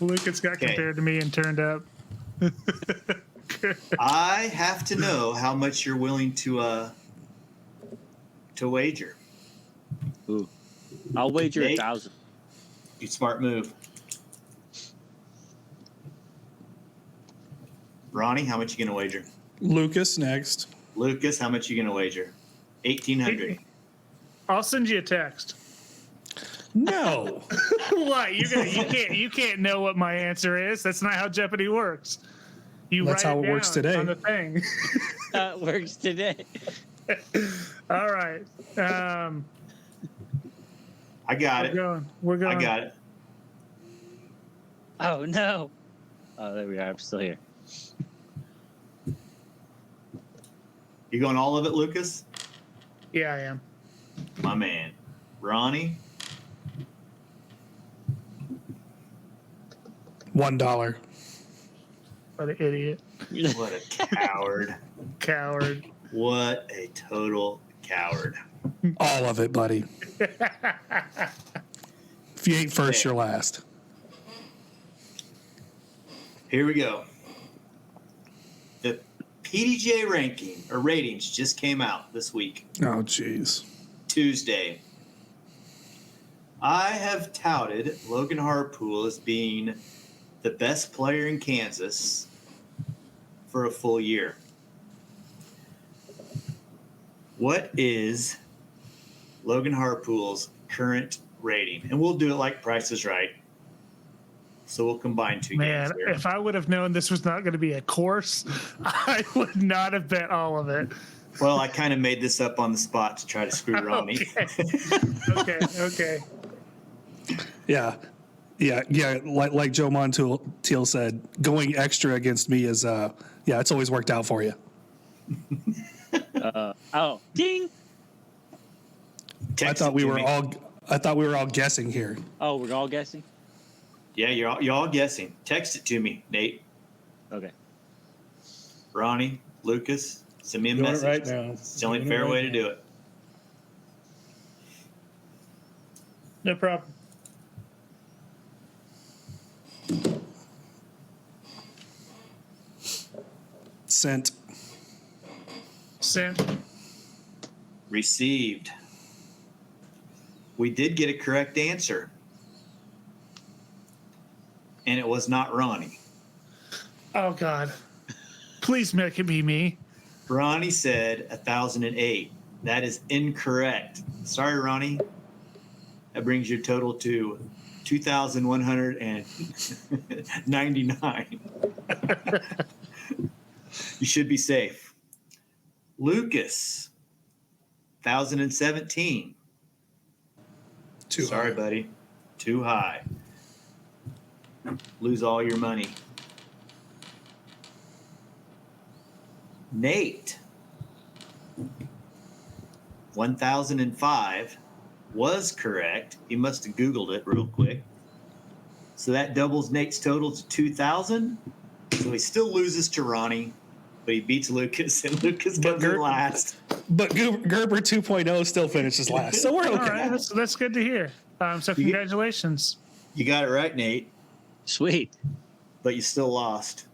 Lucas got Okay. compared to me and turned up. I have to know how much you're willing to wager. Ooh. I'll wager Nate? 1,000. You smart move. Ronnie, how much you gonna wager? Lucas next. Lucas, how much you gonna wager? 1,800. I'll send you a text. No. What? You can't know what my answer is. That's not how Jeopardy works. You That's write how it works down today. on the thing. That works today. All right. I got it. We're going. I got it. Oh, no. Oh, there we are. I'm still here. You going all of it, Lucas? Yeah, I am. My man. Ronnie? $1. What an idiot. What a coward. Coward. What a total coward. All of it, buddy. If you ain't first, you're last. Here we go. The PDGA ranking or ratings just came out this week, Oh, jeez. Tuesday. I have touted Logan Harpool as being the best player in Kansas for a full year. What is Logan Harpool's current rating? And we'll do it like Price is Right. So we'll combine two Man, games here. if I would have known this was not going to be a course, I would not have bet all of it. Well, I kind of made this up on the spot to try to screw Ronnie. Okay. Yeah. Like Joe Montiel said, going extra against me is, it's always worked out for you. Ding. I thought we were all guessing here. Oh, we're all guessing? Yeah, you're all guessing. Text it to me, Nate. Okay. Ronnie, Lucas, send me a Doing it message. right now. It's the only Doing it fair right way to now. do it. No problem. Sent. Sent. Received. We did get a correct answer. And it was not Ronnie. Oh God. Please make it be me. Ronnie said 1,008. That is incorrect. Sorry, Ronnie. That brings your total to 2,199. You should be safe. Lucas, 1,017. Too Sorry, high. buddy. Too high. Lose all your money. Nate, 1,005 was correct. He must have Googled it real quick. So that doubles Nate's total to 2,000. So he still loses to Ronnie, but he beats Lucas, and Lucas comes in last. But Gerber 2.0 still finishes last, so we're okay. All right, that's good to hear. So congratulations. You got it right, Nate, Sweet. but you still lost.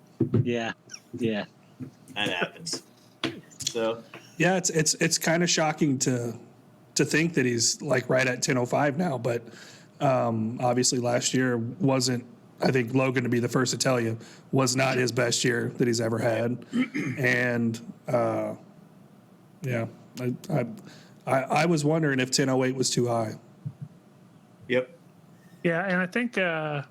Yeah. Yeah. That happens. So Yeah, it's kind of shocking to think that he's like right at 10:05 now, but obviously last year wasn't. I think Logan, to be the first to tell you, was not his best year that he's ever had, and yeah, I was wondering if 10:08 was too high. yep. Yeah, and I think I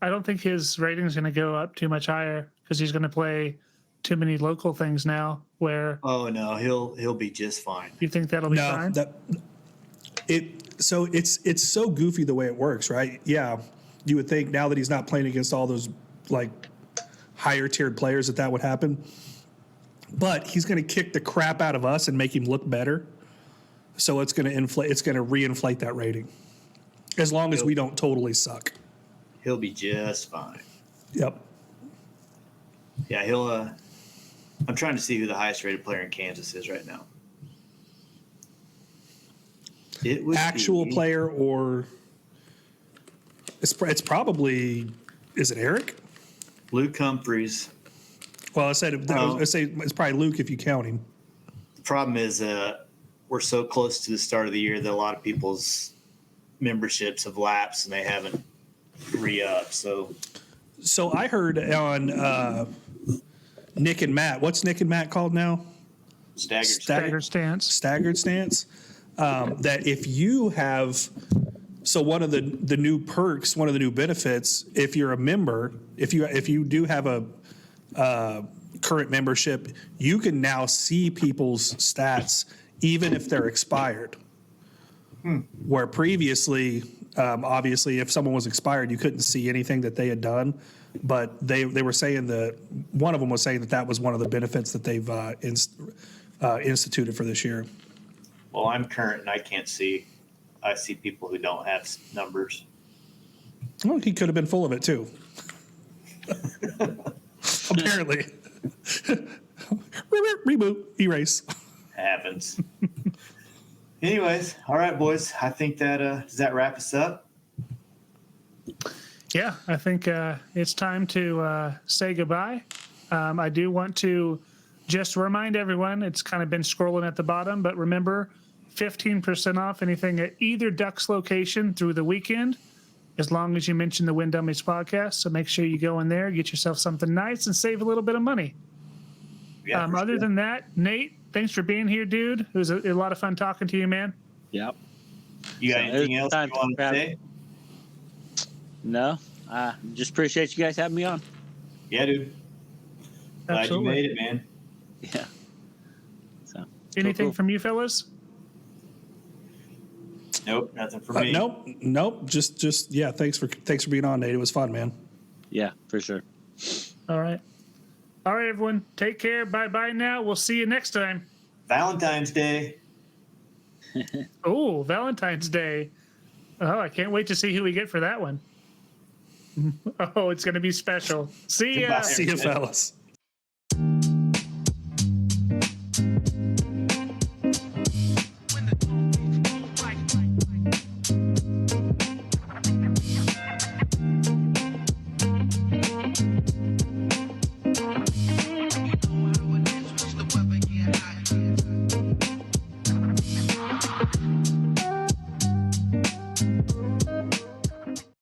don't think his rating's going to go up too much higher because he's going to play too many local things now. Where Oh no, he'll be just fine. you think that'll be No, fine? it's so goofy the way it works, right? Yeah, you would think now that he's not playing against all those like higher tiered players that would happen, but he's going to kick the crap out of us and make him look better. So it's going to inflate. It's going to reinflate that rating, as long as we don't totally suck. He'll be just fine. Yep. Yeah, he'll. I'm trying to see who the highest rated player in Kansas is right now. It would Actual be player, or it's probably, is it Eric? Luke Humphreys. Well, I say it's probably Luke if you count him. The problem is we're so close to the start of the year that a lot of people's memberships have lapsed and they haven't re-upped. So I heard on Nick and Matt. What's Nick and Matt called now? Staggered stance. Staggered stance. That if you have, so one of the new perks, one of the new benefits, if you're a member, if you do have a current membership, you can now see people's stats even if they're expired. Where previously, obviously, if someone was expired, you couldn't see anything that they had done. But they were saying that one of them was saying that was one of the benefits that they've instituted for this year. Well, I'm current and I can't see. I see people who don't have numbers. Well, he could have been full of it too. Apparently. Reboot, erase. Happens. Anyways, all right, boys. I think that does that wrap us up? Yeah, I think it's time to say goodbye. I do want to just remind everyone, it's kind of been scrolling at the bottom, but remember, 15% off anything at either Ducks location through the weekend, as long as you mention the Wind Dummies podcast. So make sure you go in there, get yourself something nice, and save a little bit of money. Yeah, Other than that, Nate, thanks for being here, dude. It was a lot of fun talking to you, man. Yep. You got So anything else it's you time to want to wrap. say? No, just appreciate you guys having me on. Yeah, dude. Glad Absolutely. you made it, man. Yeah. So Anything cool. from you fellas? Nope, nothing for me. Nope. Just yeah. Thanks for being on, Nate. It was fun, man. Yeah, for sure. All right, everyone. Take care. Bye now. We'll see you next time. Valentine's Day. Oh, Valentine's Day. Oh, I can't wait to see who we get for that one. Oh, it's going to be special. See ya. Goodbye. See you, fellas.